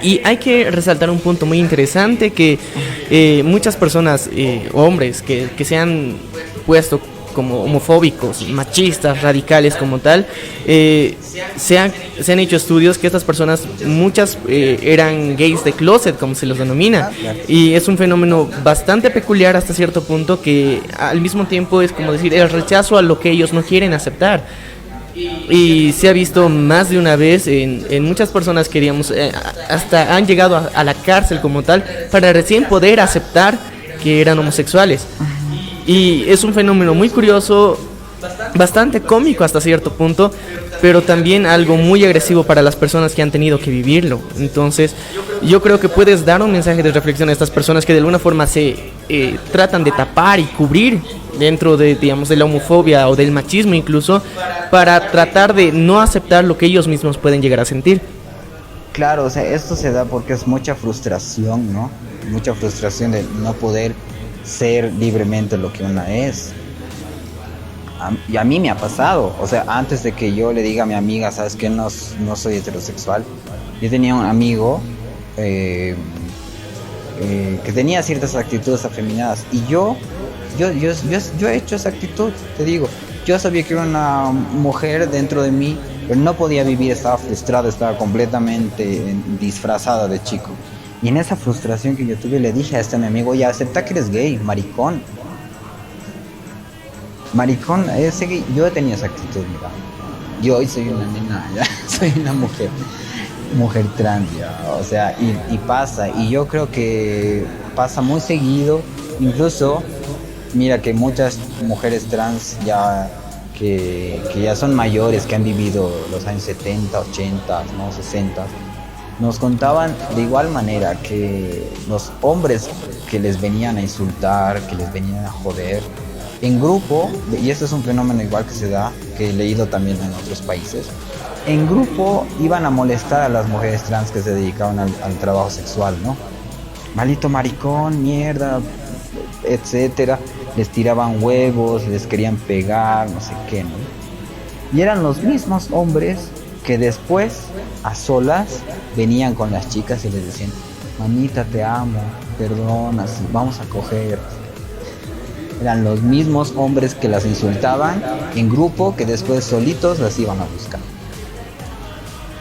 Y hay que resaltar un punto muy interesante, que muchas personas, hombres que se han puesto como homofóbicos, machistas, radicales como tal, se han hecho estudios que estas personas, muchas eran gays de closet, como se los denomina, y es un fenómeno bastante peculiar hasta cierto punto, que al mismo tiempo es como decir el rechazo a lo que ellos no quieren aceptar. Y se ha visto más de una vez en muchas personas que, digamos, hasta han llegado a la cárcel como tal, para recién poder aceptar que eran homosexuales. Y es un fenómeno muy curioso, bastante cómico hasta cierto punto, pero también algo muy agresivo para las personas que han tenido que vivirlo. Entonces yo creo que puedes dar un mensaje de reflexión a estas personas que de alguna forma se tratan de tapar y cubrir dentro de, digamos, de la homofobia o del machismo incluso, para tratar de no aceptar lo que ellos mismos pueden llegar a sentir. Claro, o sea, esto se da porque es mucha frustración, ¿no? Mucha frustración de no poder ser libremente lo que una es. Y a mí me ha pasado, o sea, antes de que yo le diga a mi amiga, sabes que no soy heterosexual, yo tenía un amigo que tenía ciertas actitudes afeminadas, y yo he hecho esa actitud, te digo. Yo sabía que era una mujer dentro de mí, pero no podía vivir, estaba frustrada, estaba completamente disfrazada de chico. Y en esa frustración que yo tuve, le dije a mi amigo, ya acepta que eres gay, maricón. Maricón, ese gay. Yo tenía esa actitud, mira. Yo hoy soy una nena, ya, soy una mujer trans, ya. O sea, y pasa, y yo creo que pasa muy seguido. Incluso, mira que muchas mujeres trans ya que ya son mayores, que han vivido los años 70, 80, ¿no? 60, nos contaban de igual manera que los hombres que les venían a insultar, que les venían a joder, en grupo, y esto es un fenómeno igual que se da, que he leído también en otros países, en grupo iban a molestar a las mujeres trans que se dedicaban al trabajo sexual, ¿no? Maldito maricón, mierda, etcétera. Les tiraban huevos, les querían pegar, no sé qué, ¿no? Y eran los mismos hombres que después, a solas, venían con las chicas y les decían, mamita, te amo, perdona, vamos a coger. Eran los mismos hombres que las insultaban en grupo, que después solitos las iban a buscar.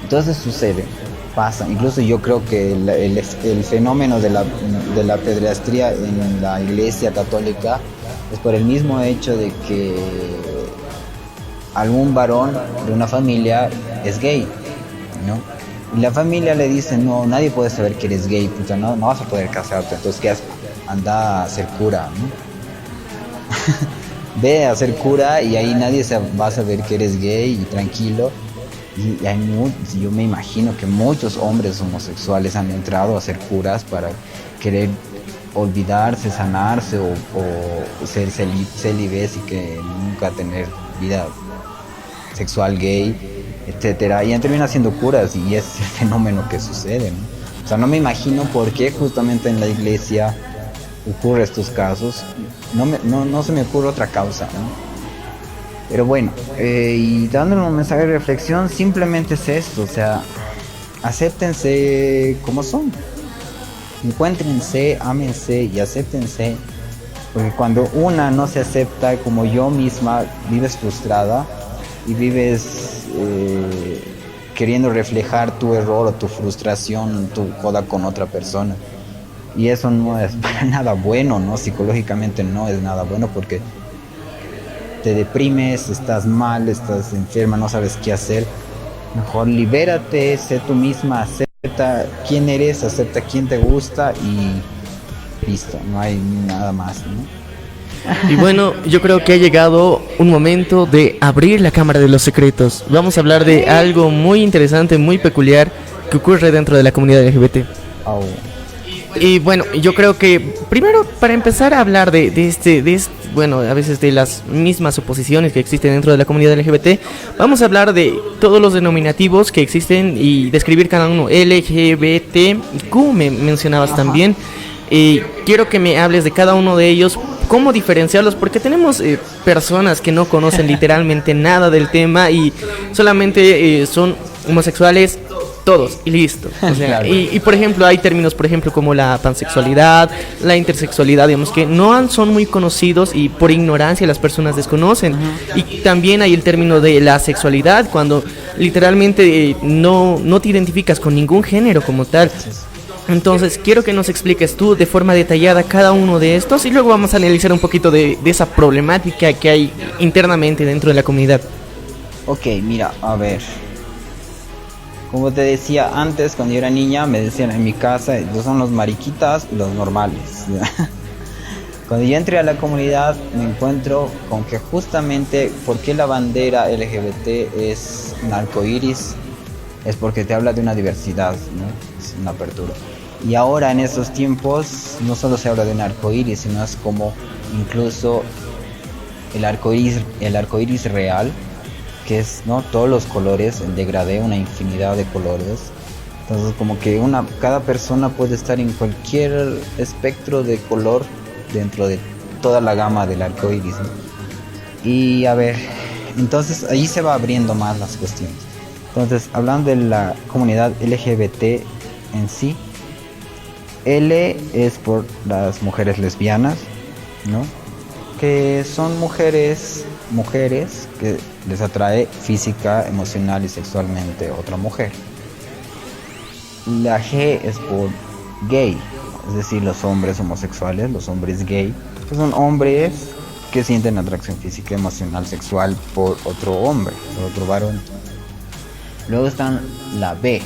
Entonces sucede pasa. Incluso yo creo que el fenómeno de la pederastía en la Iglesia Católica es por el mismo hecho de que algún varón de una familia es gay, ¿no? Y la familia le dice, no, nadie puede saber que eres gay, puta, no vas a poder casarte, entonces ¿qué haces? Anda a ser cura, ¿no? Ve a ser cura y ahí nadie va a saber que eres gay y tranquilo. Y yo me imagino que muchos hombres homosexuales han entrado a ser curas para querer olvidarse, sanarse o ser célibes y que nunca tener vida sexual gay, etcétera, y han terminado siendo curas y es el fenómeno que sucede, ¿no? O sea, no me imagino por qué justamente en la iglesia ocurre estos casos. No se me ocurre otra causa, ¿no? Pero bueno, y dándole un mensaje de reflexión, simplemente es esto, o sea, acéptense como son, encuéntrense, ámense y acéptense, porque cuando una no se acepta como yo misma, vives frustrada y vives queriendo reflejar tu error o tu frustración, tu joda con otra persona. Y eso no es para nada bueno, ¿no? Psicológicamente no es nada bueno porque te deprimes, estás mal, estás enferma, no sabes qué hacer. Mejor libérate, sé tú misma, acepta quién eres, acepta quién te gusta y listo, no hay nada más, ¿no? Y bueno, yo creo que ha llegado un momento de abrir la cámara de los secretos. Vamos a hablar de algo muy interesante, muy peculiar que ocurre dentro de la comunidad LGBT. Oh. Y bueno, yo creo que primero para empezar a hablar de este, bueno, a veces de las mismas oposiciones que existen dentro de la comunidad LGBT, vamos a hablar de todos los denominativos que existen y describir cada uno. LGBTQ me mencionabas. Ajá. También. Quiero que me hables de cada uno de ellos, cómo diferenciarlos, porque tenemos personas que no conocen literalmente nada del tema y solamente son homosexuales todos y listo. O sea, claro. y por ejemplo hay términos, por ejemplo, como la pansexualidad, la intersexualidad, digamos que no son muy conocidos y por ignorancia las personas desconocen. Uh-huh. Y también hay el término de la sexualidad, cuando literalmente no te identificas con ningún género como tal. Entonces quiero que nos expliques tú de forma detallada cada uno de estos y luego vamos a analizar un poquito de esa problemática que hay internamente dentro de la comunidad. Ok, mira, a ver. Como te decía antes, cuando yo era niña, me decían en mi casa, ellos son los mariquitas y los normales. Cuando yo entré a la comunidad, me encuentro con que justamente, ¿por qué la bandera LGBT es un arco iris? Es porque te habla de una diversidad, ¿no? Es una apertura. Y ahora en estos tiempos, no solo se habla de un arco iris, sino es como incluso el arco iris real, que es, ¿no?, todos los colores, el degradé, una infinidad de colores. Entonces como que cada persona puede estar en cualquier espectro de color dentro de toda la gama del arco iris, ¿no? Y a ver, entonces ahí se va abriendo más las cuestiones. Entonces, hablando de la comunidad LGBT en sí, L es por las mujeres lesbianas, ¿no? Que son mujeres que les atrae física, emocional y sexualmente otra mujer. La G es por gay, es decir, los hombres homosexuales, los hombres gay, que son hombres que sienten atracción física, emocional, sexual por otro hombre, por otro varón. Luego están la B.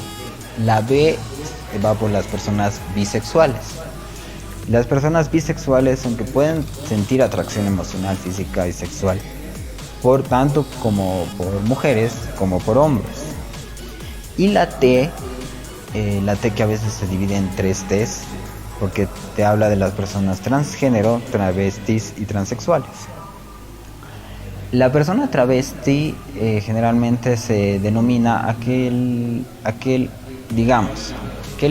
La B va por las personas bisexuales. Las personas bisexuales son que pueden sentir atracción emocional, física y sexual por tanto como por mujeres como por hombres. Y la T que a veces se divide en 3 T's porque te habla de las personas transgénero, travestis y transexuales. La persona travesti generalmente se denomina aquel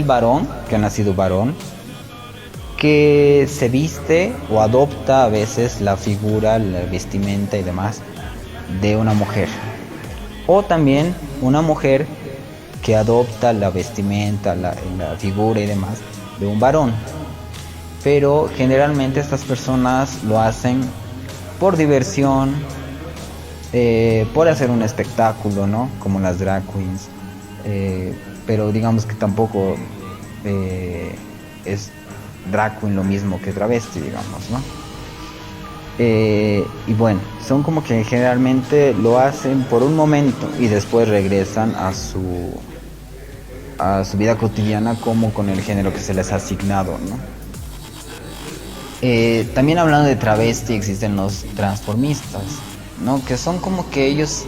varón que ha nacido varón, que se viste o adopta a veces la figura, la vestimenta y demás de una mujer. O también una mujer que adopta la vestimenta, la figura y demás de un varón. Pero generalmente estas personas lo hacen por diversión, por hacer un espectáculo, ¿no? Como las drag queens, pero digamos que tampoco es drag queen lo mismo que travesti, digamos, ¿no? Y bueno, son como que generalmente lo hacen por un momento y después regresan a su vida cotidiana como con el género que se les ha asignado, ¿no? También hablando de travesti existen los transformistas, ¿no? Que son como que ellos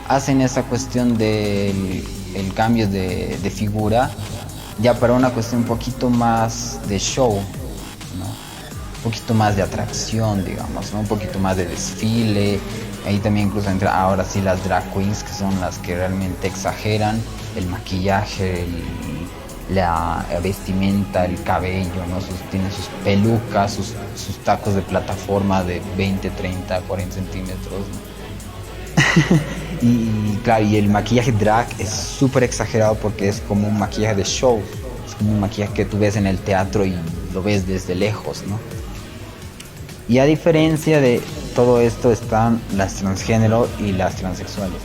hacen esa cuestión del el cambio de figura ya para una cuestión un poquito más de show, ¿no? Un poquito más de atracción, digamos, ¿no? Un poquito más de desfile. Ahí también incluso entra ahora sí las drag queens, que son las que realmente exageran el maquillaje, la vestimenta, el cabello, ¿no? Tienen sus pelucas, sus tacos de plataforma de 20, 30, 40 centímetros, ¿no? Y claro, y el maquillaje drag es súper exagerado porque es como un maquillaje de show, es como un maquillaje que tú ves en el teatro y lo ves desde lejos, ¿no? Y a diferencia de todo esto están las transgénero y las transexuales.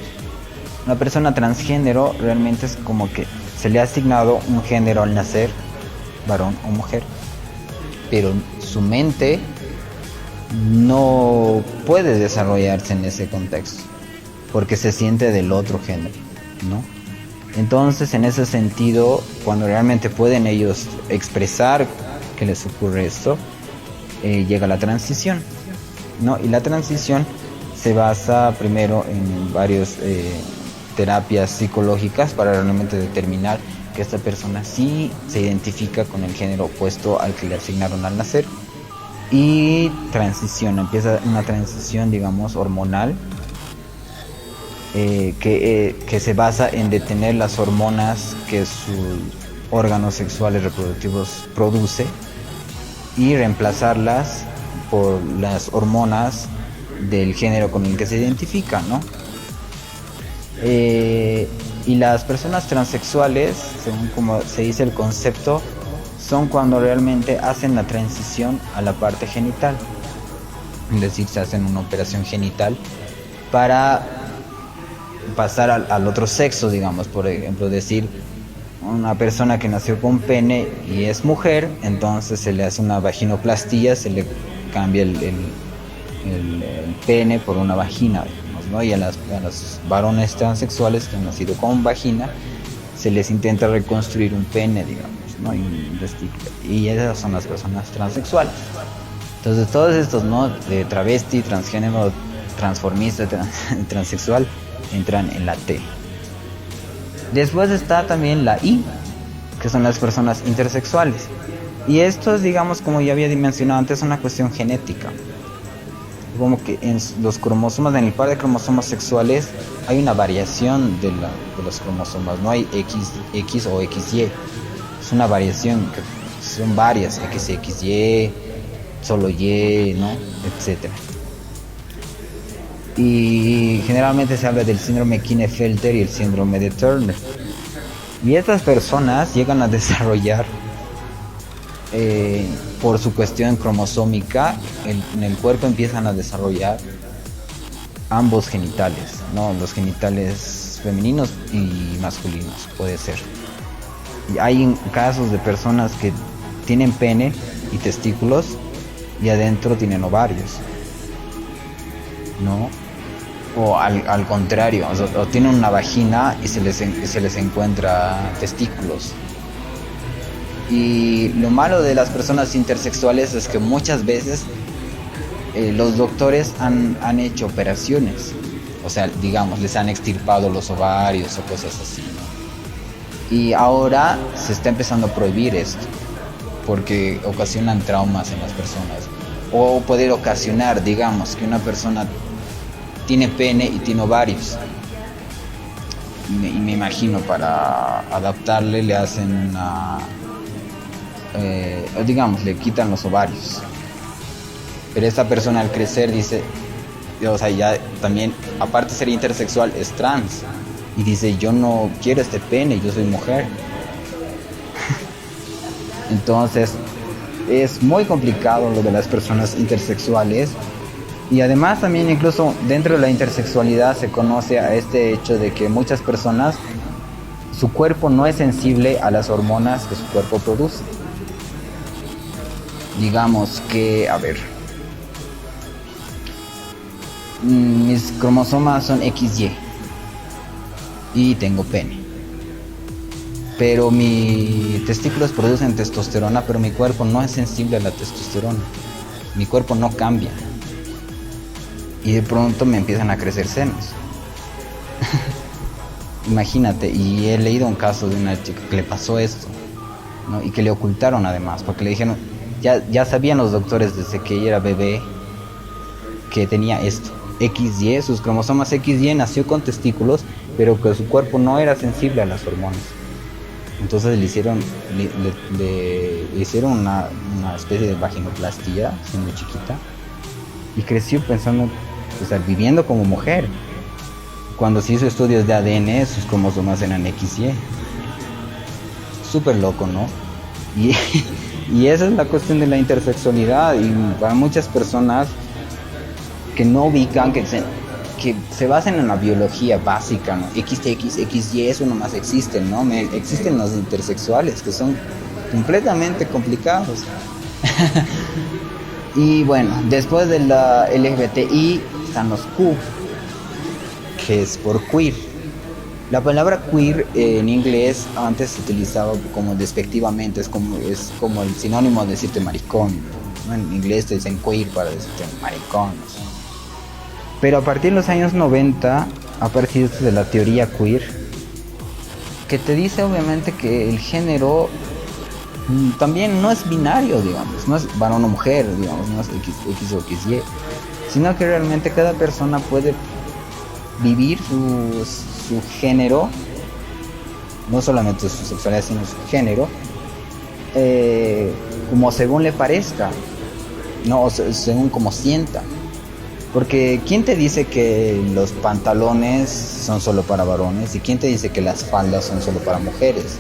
Una persona transgénero realmente es como que se le ha asignado un género al nacer, varón o mujer, pero su mente no puede desarrollarse en ese contexto porque se siente del otro género, ¿no? Entonces, en ese sentido, cuando realmente pueden ellos expresar que les ocurre esto, llega la transición, ¿no? Y la transición se basa primero en varias terapias psicológicas para realmente determinar que esta persona sí se identifica con el género opuesto al que le asignaron al nacer. Y empieza una transición, digamos, hormonal, que se basa en detener las hormonas que sus órganos sexuales reproductivos produce y reemplazarlas por las hormonas del género con el que se identifica, ¿no? Y las personas transexuales, según como se dice el concepto, son cuando realmente hacen la transición a la parte genital, es decir, se hacen una operación genital para pasar al otro sexo, digamos. Por ejemplo, decir, una persona que nació con pene y es mujer, entonces se le hace una vaginoplastía, se le cambia el pene por una vagina, digamos, ¿no? Y a los varones transexuales que han nacido con vagina se les intenta reconstruir un pene, digamos, ¿no? Y esas son las personas transexuales. Entonces todos estos, ¿no? De travesti, transgénero, transformista, transexual, entran en la T. Después está también la I, que son las personas intersexuales. Y esto es, digamos, como ya había mencionado antes, una cuestión genética. Como que en los cromosomas, en el par de cromosomas sexuales, hay una variación de los cromosomas. No hay X o XY. Es una variación, que son varias, XY, solo Y, ¿no? Etcétera. Y generalmente se habla del síndrome Klinefelter y el síndrome de Turner. Y estas personas llegan a desarrollar, por su cuestión cromosómica, en el cuerpo empiezan a desarrollar ambos genitales, ¿no? Los genitales femeninos y masculinos, puede ser. Y hay casos de personas que tienen pene y testículos y adentro tienen ovarios, ¿no? O al contrario, o tienen una vagina y se les encuentra testículos. Y lo malo de las personas intersexuales es que muchas veces los doctores han hecho operaciones, o sea, digamos, les han extirpado los ovarios o cosas así, ¿no? Y ahora se está empezando a prohibir esto porque ocasionan traumas en las personas, o puede ocasionar, digamos, que una persona tiene pene y tiene ovarios, y me imagino para adaptarle le hacen digamos, le quitan los ovarios, pero esta persona al crecer dice, o sea, ya también, aparte de ser intersexual, es trans, y dice, yo no quiero este pene, yo soy mujer. Entonces es muy complicado lo de las personas intersexuales. Y además también, incluso dentro de la intersexualidad, se conoce a este hecho de que muchas personas su cuerpo no es sensible a las hormonas que su cuerpo produce. Digamos que, a ver, mis cromosomas son XY y tengo pene, pero mis testículos producen testosterona, pero mi cuerpo no es sensible a la testosterona. Mi cuerpo no cambia. Y de pronto me empiezan a crecer senos. Imagínate, y he leído un caso de una chica que le pasó esto, ¿no? Y que le ocultaron además, porque le dijeron, ya sabían los doctores desde que ella era bebé que tenía esto, XY, sus cromosomas XY, nació con testículos, pero que su cuerpo no era sensible a las hormonas. Entonces le hicieron una especie de vaginoplastia siendo chiquita, y creció pensando, o sea, viviendo como mujer. Cuando se hizo estudios de ADN, sus cromosomas eran XY. Súper loco, ¿no? Y esa es la cuestión de la intersexualidad. Y para muchas personas que no ubican, que se basan en la biología básica, ¿no? XX, XY, eso nomás existe, ¿no? Existen los intersexuales, que son completamente complicados. Y bueno, después de la LGBTI están los Q, que es por queer. La palabra queer en inglés antes se utilizaba como despectivamente, es como el sinónimo de decirte maricón, ¿no? En inglés te dicen queer para decirte maricón, ¿no? Pero a partir de los años 90 ha aparecido esto de la teoría queer, que te dice obviamente que el género también no es binario, digamos, no es varón o mujer, digamos, no es X o XY, sino que realmente cada persona puede vivir su género, no solamente su sexualidad, sino su género, como según le parezca, no, según como sienta. Porque ¿quién te dice que los pantalones son solo para varones? ¿Y quién te dice que las faldas son solo para mujeres?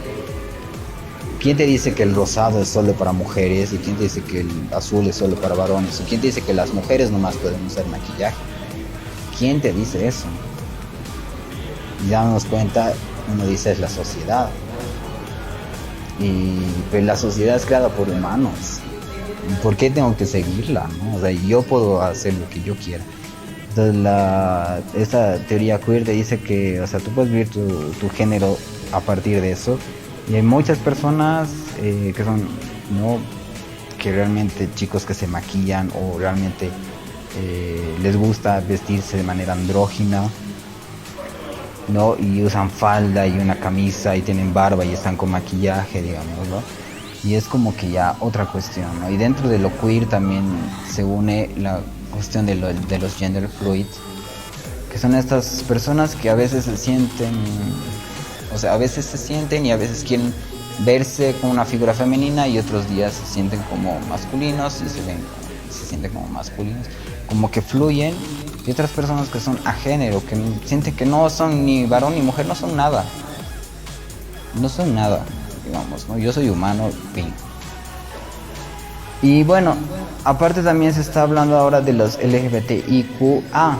¿Quién te dice que el rosado es solo para mujeres? ¿Y quién te dice que el azul es solo para varones? ¿Y quién te dice que las mujeres nomás pueden usar maquillaje? ¿Quién te dice eso? Y dándonos cuenta, uno dice es la sociedad. Y pues la sociedad es creada por humanos. ¿Por qué tengo que seguirla, no? O sea, yo puedo hacer lo que yo quiera. Entonces esta teoría queer te dice que, o sea, tú puedes vivir tu género a partir de eso. Y hay muchas personas que son, ¿no?, que realmente chicos que se maquillan o realmente les gusta vestirse de manera andrógina, ¿no? Y usan falda y una camisa y tienen barba y están con maquillaje, digamos, ¿no? Y es como que ya otra cuestión, ¿no? Y dentro de lo queer también se une la cuestión de los gender fluid, que son estas personas que a veces se sienten, o sea, a veces se sienten y a veces quieren verse como una figura femenina y otros días se sienten como masculinos y se sienten como masculinos, como que fluyen. Y otras personas que son a género, que sienten que no son ni varón ni mujer, no son nada, digamos, ¿no? Yo soy humano, fin. Y bueno, aparte también se está hablando ahora de los LGBTIQA.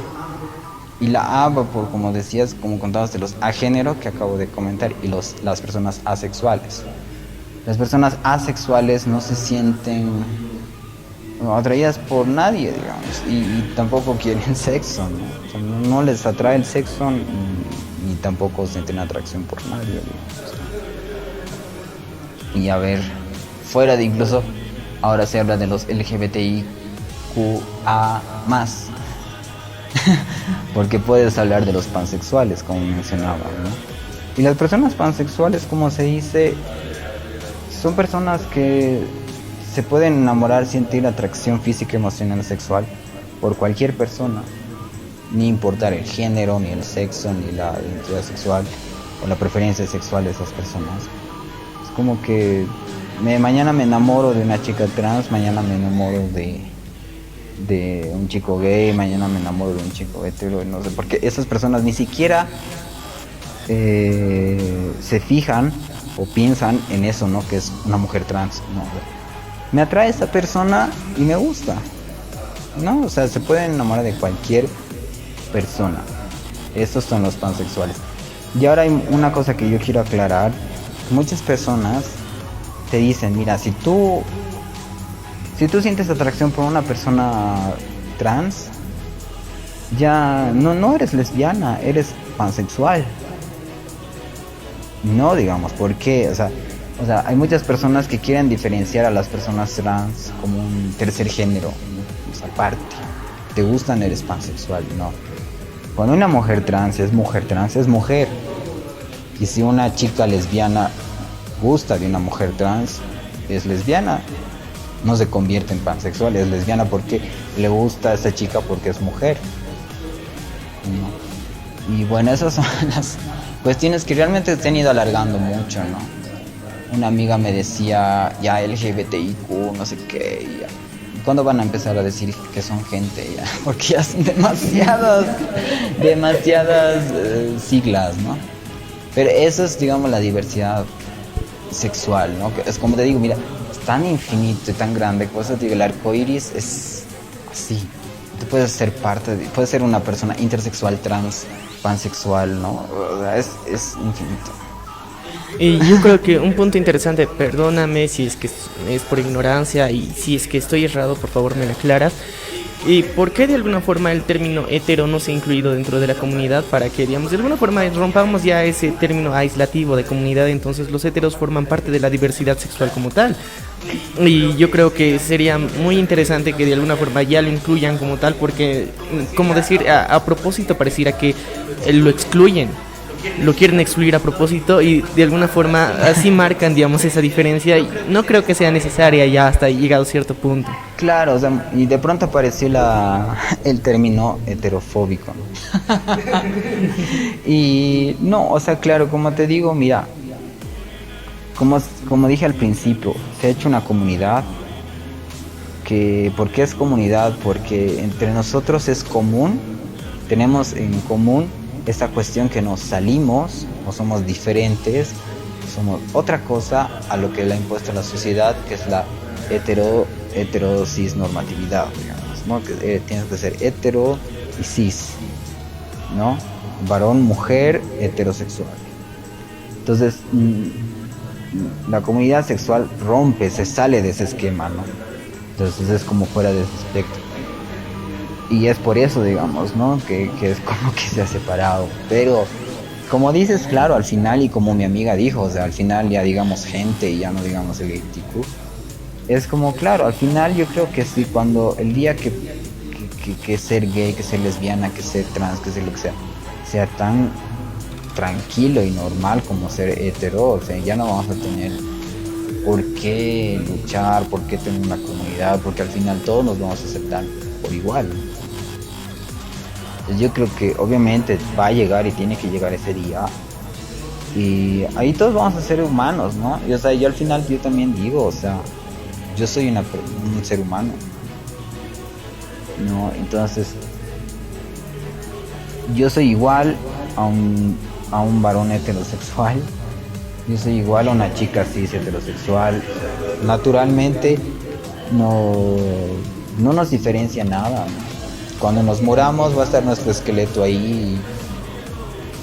Y la A, por como decías, como contabas, de los agénero que acabo de comentar, y las personas asexuales. Las personas asexuales no se sienten atraídas por nadie, digamos, y tampoco quieren sexo, ¿no? O sea, no les atrae el sexo ni tampoco sienten atracción por nadie, digamos. Y a ver, fuera de incluso, ahora se habla de los LGBTIQA+. Porque puedes hablar de los pansexuales, como mencionaba, ¿no? Y las personas pansexuales, como se dice, son personas que se pueden enamorar, sentir atracción física, emocional, sexual por cualquier persona, ni importar el género, ni el sexo, ni la identidad sexual o la preferencia sexual de esas personas. Es como que mañana me enamoro de una chica trans, mañana me enamoro de un chico gay, mañana me enamoro de un chico hetero, no sé, porque esas personas ni siquiera se fijan o piensan en eso, ¿no? Que es una mujer trans, no. Me atrae esa persona y me gusta, ¿no? O sea, se pueden enamorar de cualquier persona. Estos son los pansexuales. Y ahora hay una cosa que yo quiero aclarar. Muchas personas te dicen, mira, si tú sientes atracción por una persona trans, ya no eres lesbiana, eres pansexual. No, digamos, ¿por qué? O sea, hay muchas personas que quieren diferenciar a las personas trans como un tercer género, ¿no? O sea, aparte, te gustan, eres pansexual, no. Cuando una mujer trans, es mujer. Y si una chica lesbiana gusta de una mujer trans, es lesbiana. No se convierte en pansexual, es lesbiana porque le gusta a esa chica porque es mujer, ¿no? Y bueno, esas son las cuestiones que realmente se han ido alargando mucho, ¿no? Una amiga me decía, ya LGBTIQ, no sé qué, y ya. ¿Cuándo van a empezar a decir que son gente ya? Porque ya son demasiadas siglas, ¿no? Pero eso es, digamos, la diversidad sexual, ¿no? Que es como te digo, mira, es tan infinito y tan grande, por eso te digo, el arco iris es así. Tú puedes ser puedes ser una persona intersexual, trans, pansexual, ¿no? O sea, es infinito. Y yo creo que un punto interesante, perdóname si es que es por ignorancia y si es que estoy errado, por favor me lo aclaras. ¿Y por qué de alguna forma el término hetero no se ha incluido dentro de la comunidad para que, digamos, de alguna forma rompamos ya ese término aislativo de comunidad? Entonces los heteros forman parte de la diversidad sexual como tal. Y yo creo que sería muy interesante que de alguna forma ya lo incluyan como tal, porque, como decir, a propósito pareciera que lo excluyen. Lo quieren excluir a propósito y de alguna forma así marcan, digamos, esa diferencia, y no creo que sea necesaria ya hasta llegado a cierto punto. Claro, o sea, y de pronto apareció el término heterofóbico, ¿no? Y no, o sea, claro, como te digo, mira, como dije al principio, se ha hecho una comunidad ¿por qué es comunidad? Porque entre nosotros es común, tenemos en común esta cuestión que nos salimos o somos diferentes, somos otra cosa a lo que le ha impuesto la sociedad, que es la heterosis normatividad, digamos, ¿no? Que tienes que ser hetero y cis, ¿no? Varón, mujer, heterosexual. Entonces, la comunidad sexual se sale de ese esquema, ¿no? Entonces es como fuera de ese espectro. Y es por eso, digamos, ¿no? Que es como que se ha separado. Pero, como dices, claro, al final, y como mi amiga dijo, o sea, al final ya digamos gente y ya no digamos LGBTQ. Es como, claro, al final yo creo que sí, cuando el día que ser gay, que ser lesbiana, que ser trans, que ser lo que sea tan tranquilo y normal como ser hetero, o sea, ya no vamos a tener por qué luchar, por qué tener una comunidad, porque al final todos nos vamos a aceptar por igual, ¿no? Yo creo que obviamente va a llegar y tiene que llegar ese día y ahí todos vamos a ser humanos, ¿no? Y, o sea, yo al final yo también digo, o sea, yo soy un ser humano, ¿no? Entonces yo soy igual a un varón heterosexual, yo soy igual a una chica cis heterosexual. Naturalmente no nos diferencia nada, ¿no? Cuando nos muramos va a estar nuestro esqueleto ahí.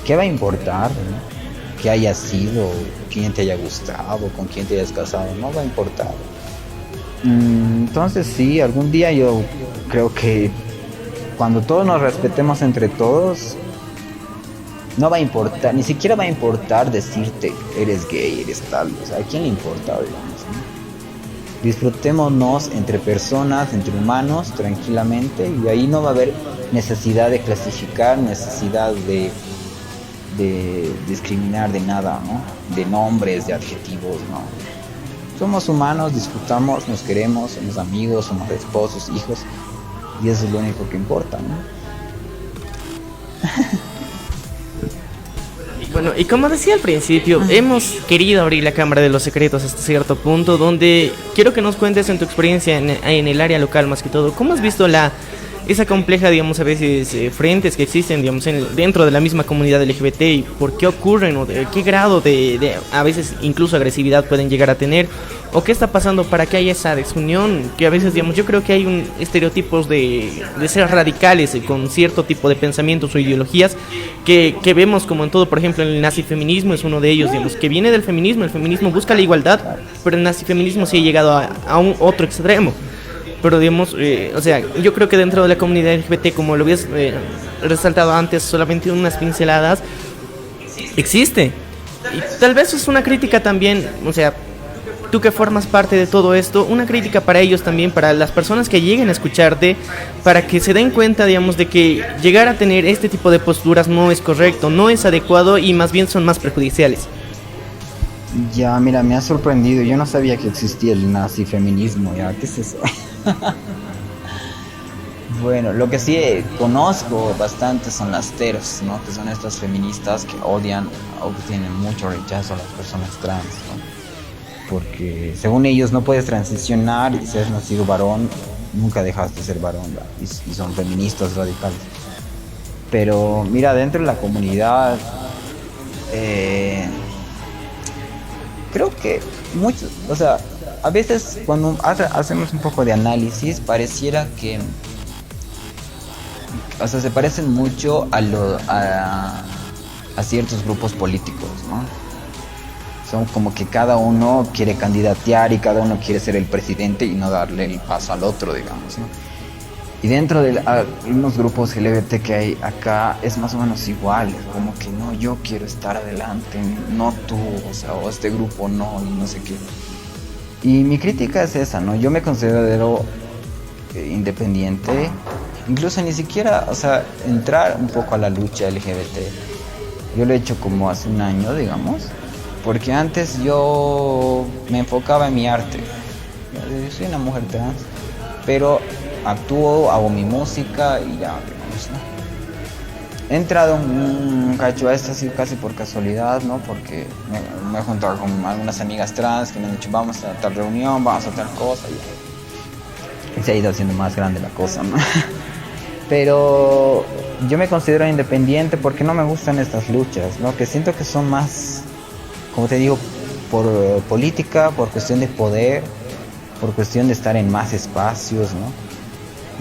¿Qué va a importar, ¿no? Que haya sido, quién te haya gustado, con quién te hayas casado? No va a importar. Entonces sí, algún día yo creo que cuando todos nos respetemos entre todos, no va a importar, ni siquiera va a importar decirte eres gay, eres tal. O sea, ¿a quién le importa, digamos, ¿no? Disfrutémonos entre personas, entre humanos, tranquilamente, y ahí no va a haber necesidad de clasificar, necesidad de discriminar de nada, ¿no? De nombres, de adjetivos, ¿no? Somos humanos, disfrutamos, nos queremos, somos amigos, somos esposos, hijos, y eso es lo único que importa, ¿no? Bueno, y como decía al principio, hemos querido abrir la Cámara de los Secretos hasta cierto punto, donde quiero que nos cuentes en tu experiencia en el área local más que todo, ¿cómo has visto la esa compleja, digamos, a veces frentes que existen, digamos, dentro de la misma comunidad LGBT y por qué ocurren o de qué grado de a veces incluso agresividad pueden llegar a tener o qué está pasando para que haya esa desunión, que a veces, digamos, yo creo que hay estereotipos de ser radicales con cierto tipo de pensamientos o ideologías que vemos como en todo. Por ejemplo, el nazifeminismo es uno de ellos, digamos, que viene del feminismo. El feminismo busca la igualdad, pero el nazifeminismo sí ha llegado a un otro extremo. Pero digamos, o sea, yo creo que dentro de la comunidad LGBT, como lo habías resaltado antes, solamente unas pinceladas, existe. Y tal vez es una crítica también, o sea, tú que formas parte de todo esto, una crítica para ellos también, para las personas que lleguen a escucharte, para que se den cuenta, digamos, de que llegar a tener este tipo de posturas no es correcto, no es adecuado y más bien son más perjudiciales. Ya, mira, me ha sorprendido. Yo no sabía que existía el nazifeminismo. Ya, ¿qué es eso? Bueno, lo que sí conozco bastante son las teros, ¿no? Que son estas feministas que odian o que tienen mucho rechazo a las personas trans, ¿no? Porque según ellos no puedes transicionar y si has nacido varón, nunca dejaste de ser varón, ¿verdad? Y son feministas radicales. Pero mira, dentro de la comunidad, creo que muchos, o sea, a veces cuando hacemos un poco de análisis pareciera que, o sea, se parecen mucho a ciertos grupos políticos, ¿no? Son como que cada uno quiere candidatear y cada uno quiere ser el presidente y no darle el paso al otro, digamos, ¿no? Y dentro de unos grupos LGBT que hay acá es más o menos igual, es como que no, yo quiero estar adelante, no tú, o sea, o este grupo no, y no sé qué. Y mi crítica es esa, ¿no? Yo me considero independiente, incluso ni siquiera, o sea, entrar un poco a la lucha LGBT. Yo lo he hecho como hace un año, digamos, porque antes yo me enfocaba en mi arte. Yo soy una mujer trans, pero actúo, hago mi música y ya, digamos, ¿no? He entrado un cacho a esto así casi por casualidad, ¿no? Porque me he juntado con algunas amigas trans que me han dicho vamos a tal reunión, vamos a tal cosa y se ha ido haciendo más grande la cosa, ¿no? Pero yo me considero independiente porque no me gustan estas luchas, ¿no? Que siento que son más, como te digo, por política, por cuestión de poder, por cuestión de estar en más espacios, ¿no?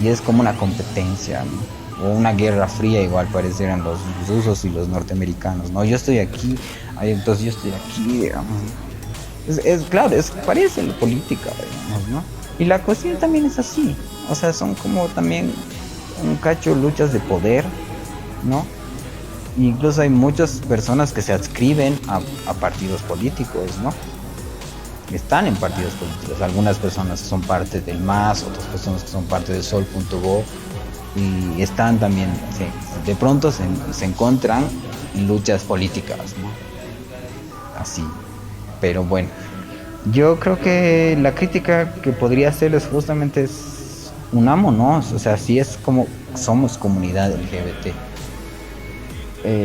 Y es como una competencia, ¿no? O una guerra fría igual parecieran los rusos y los norteamericanos, ¿no? Yo estoy aquí, entonces yo estoy aquí, digamos. Claro, parece la política, digamos, ¿no? Y la cuestión también es así, o sea, son como también un cacho luchas de poder, ¿no? Incluso hay muchas personas que se adscriben a partidos políticos, ¿no? Están en partidos políticos. Algunas personas son parte del MAS, otras personas que son parte de Sol.go y están también, sí, de pronto se encuentran en luchas políticas, ¿no? Así. Pero bueno, yo creo que la crítica que podría hacerles justamente es unámonos, o sea, así es como somos comunidad LGBT.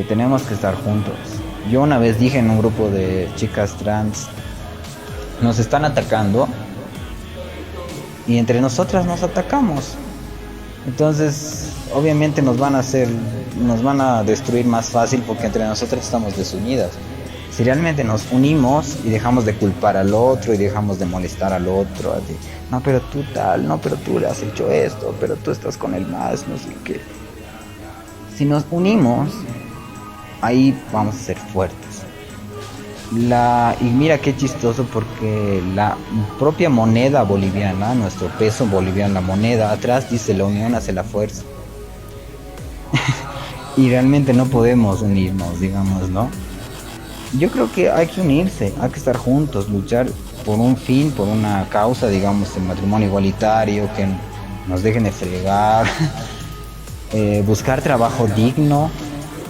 Tenemos que estar juntos. Yo una vez dije en un grupo de chicas trans, nos están atacando y entre nosotras nos atacamos. Entonces, obviamente nos van a destruir más fácil porque entre nosotras estamos desunidas. Si realmente nos unimos y dejamos de culpar al otro y dejamos de molestar al otro, así, no, pero tú tal, no, pero tú le has hecho esto, pero tú estás con el más, no sé qué. Si nos unimos, ahí vamos a ser fuertes. Y mira qué chistoso porque la propia moneda boliviana, nuestro peso boliviano, la moneda, atrás dice la unión hace la fuerza. Y realmente no podemos unirnos, digamos, ¿no? Yo creo que hay que unirse, hay que estar juntos, luchar por un fin, por una causa, digamos, el matrimonio igualitario, que nos dejen de fregar, buscar trabajo digno,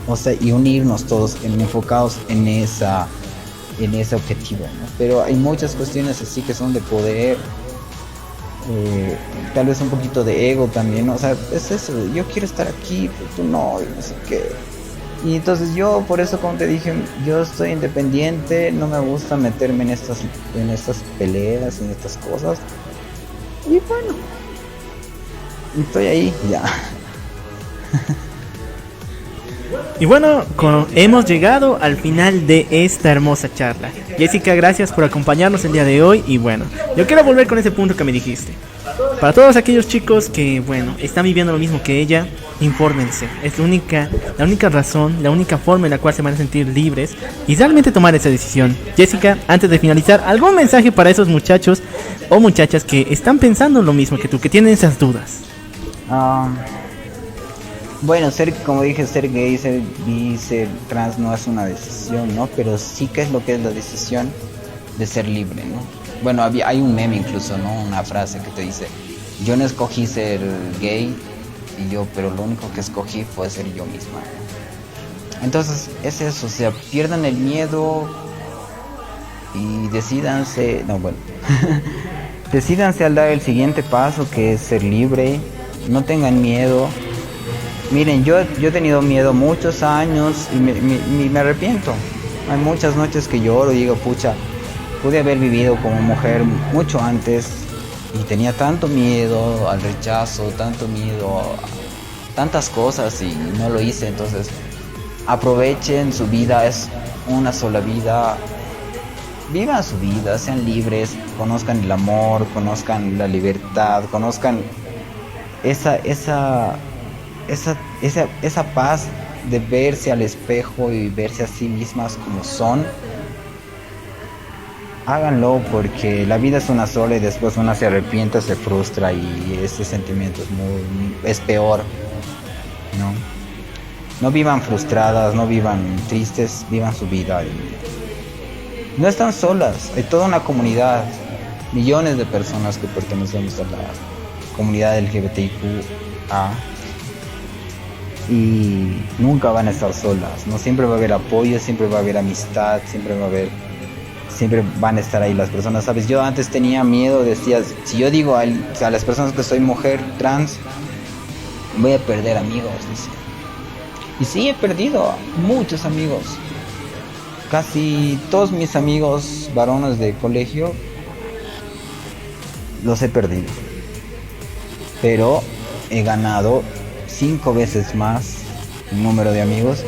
o sea, y unirnos todos enfocados en ese objetivo, ¿no? Pero hay muchas cuestiones así que son de poder, tal vez un poquito de ego también, ¿no? O sea, es eso, yo quiero estar aquí, pero tú no, y no sé qué. Y entonces yo, por eso, como te dije, yo estoy independiente, no me gusta meterme en estas peleas, en estas cosas. Y bueno, estoy ahí, ya. Y bueno, hemos llegado al final de esta hermosa charla. Jessica, gracias por acompañarnos el día de hoy. Y bueno, yo quiero volver con ese punto que me dijiste. Para todos aquellos chicos que, bueno, están viviendo lo mismo que ella, infórmense. Es la única razón, la única forma en la cual se van a sentir libres y realmente tomar esa decisión. Jessica, antes de finalizar, ¿algún mensaje para esos muchachos o muchachas que están pensando lo mismo que tú, que tienen esas dudas? Bueno, como dije, ser gay, ser bi, ser trans no es una decisión, ¿no? Pero sí que es lo que es la decisión de ser libre, ¿no? Bueno, hay un meme incluso, ¿no? Una frase que te dice, yo no escogí ser gay, pero lo único que escogí fue ser yo misma, ¿no? Entonces, es eso, o sea, pierdan el miedo y decídanse, decídanse al dar el siguiente paso, que es ser libre, no tengan miedo. Miren, yo he tenido miedo muchos años y me arrepiento. Hay muchas noches que lloro y digo, pucha, pude haber vivido como mujer mucho antes y tenía tanto miedo al rechazo, tanto miedo a tantas cosas y no lo hice. Entonces, aprovechen su vida, es una sola vida. Vivan su vida, sean libres, conozcan el amor, conozcan la libertad, conozcan esa paz de verse al espejo y verse a sí mismas como son. Háganlo, porque la vida es una sola y después una se arrepiente, se frustra y ese sentimiento es peor, ¿no? No vivan frustradas, no vivan tristes, vivan su vida y no están solas. Hay toda una comunidad, millones de personas que pertenecemos a la comunidad LGBTIQA y nunca van a estar solas, ¿no? Siempre va a haber apoyo, siempre va a haber amistad, siempre van a estar ahí las personas, ¿sabes? Yo antes tenía miedo, decía, si yo digo a las personas que soy mujer trans, voy a perder amigos, decía. Y sí, he perdido muchos amigos. Casi todos mis amigos varones de colegio los he perdido. Pero he ganado 5 veces más el número de amigos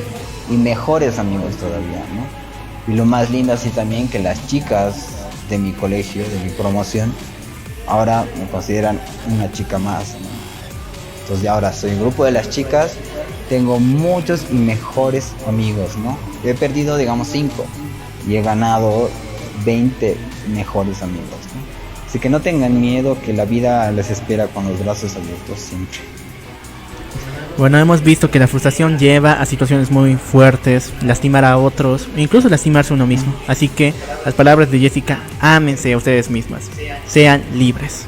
y mejores amigos todavía, ¿no? Y lo más lindo así también, que las chicas de mi colegio, de mi promoción, ahora me consideran una chica más, ¿no? Entonces ahora soy un grupo de las chicas, tengo muchos y mejores amigos, ¿no? He perdido, digamos, 5 y he ganado 20 mejores amigos, ¿no? Así que no tengan miedo, que la vida les espera con los brazos abiertos siempre. Bueno, hemos visto que la frustración lleva a situaciones muy fuertes, lastimar a otros, e incluso lastimarse a uno mismo. Así que las palabras de Jessica, ámense a ustedes mismas, sean libres.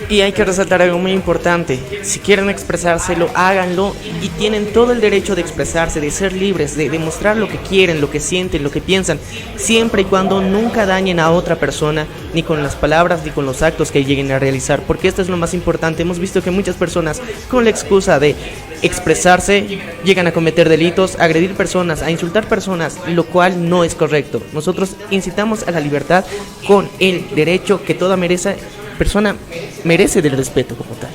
Y hay que resaltar algo muy importante: si quieren expresárselo, háganlo, y tienen todo el derecho de expresarse, de ser libres, de demostrar lo que quieren, lo que sienten, lo que piensan, siempre y cuando nunca dañen a otra persona, ni con las palabras ni con los actos que lleguen a realizar, porque esto es lo más importante. Hemos visto que muchas personas, con la excusa de expresarse, llegan a cometer delitos, a agredir personas, a insultar personas, lo cual no es correcto. Nosotros incitamos a la libertad con el derecho que toda persona merece del respeto como tal.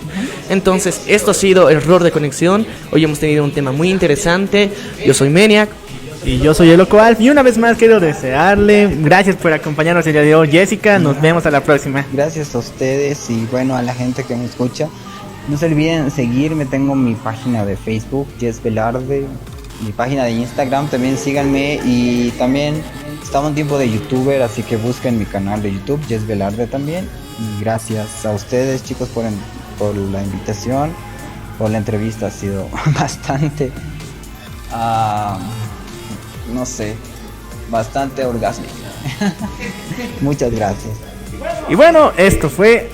Entonces, esto ha sido Error de Conexión. Hoy hemos tenido un tema muy interesante. Yo soy Maniac. Y yo soy el Loco Alf. Y una vez más quiero desearle gracias por acompañarnos el día de hoy, Jessica. Nos vemos a la próxima. Gracias a ustedes y bueno, a la gente que me escucha. No se olviden seguirme, tengo mi página de Facebook, Jess Velarde, mi página de Instagram, también síganme, y también estaba un tiempo de youtuber, así que busquen mi canal de YouTube, Jess Velarde también. Y gracias a ustedes, chicos, por la invitación, por la entrevista. Ha sido bastante, no sé, bastante orgásmica. Muchas gracias. Y bueno, esto fue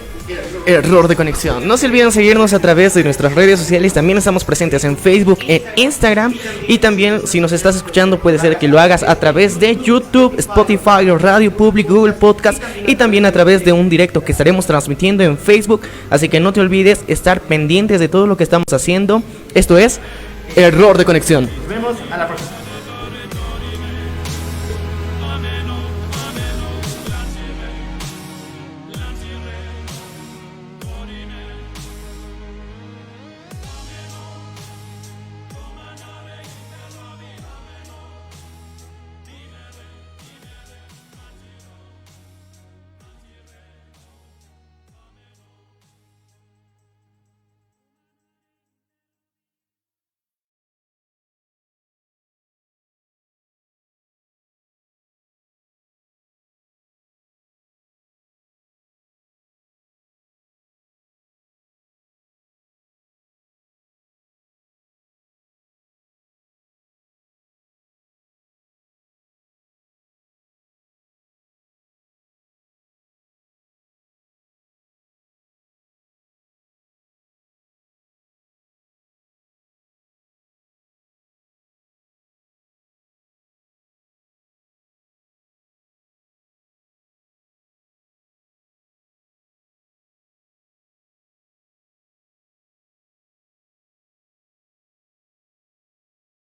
Error de Conexión. No se olviden seguirnos a través de nuestras redes sociales. También estamos presentes en Facebook, en Instagram. Y también, si nos estás escuchando, puede ser que lo hagas a través de YouTube, Spotify, Radio Public, Google Podcast, y también a través de un directo que estaremos transmitiendo en Facebook. Así que no te olvides estar pendientes de todo lo que estamos haciendo. Esto es Error de Conexión. Nos vemos a la próxima.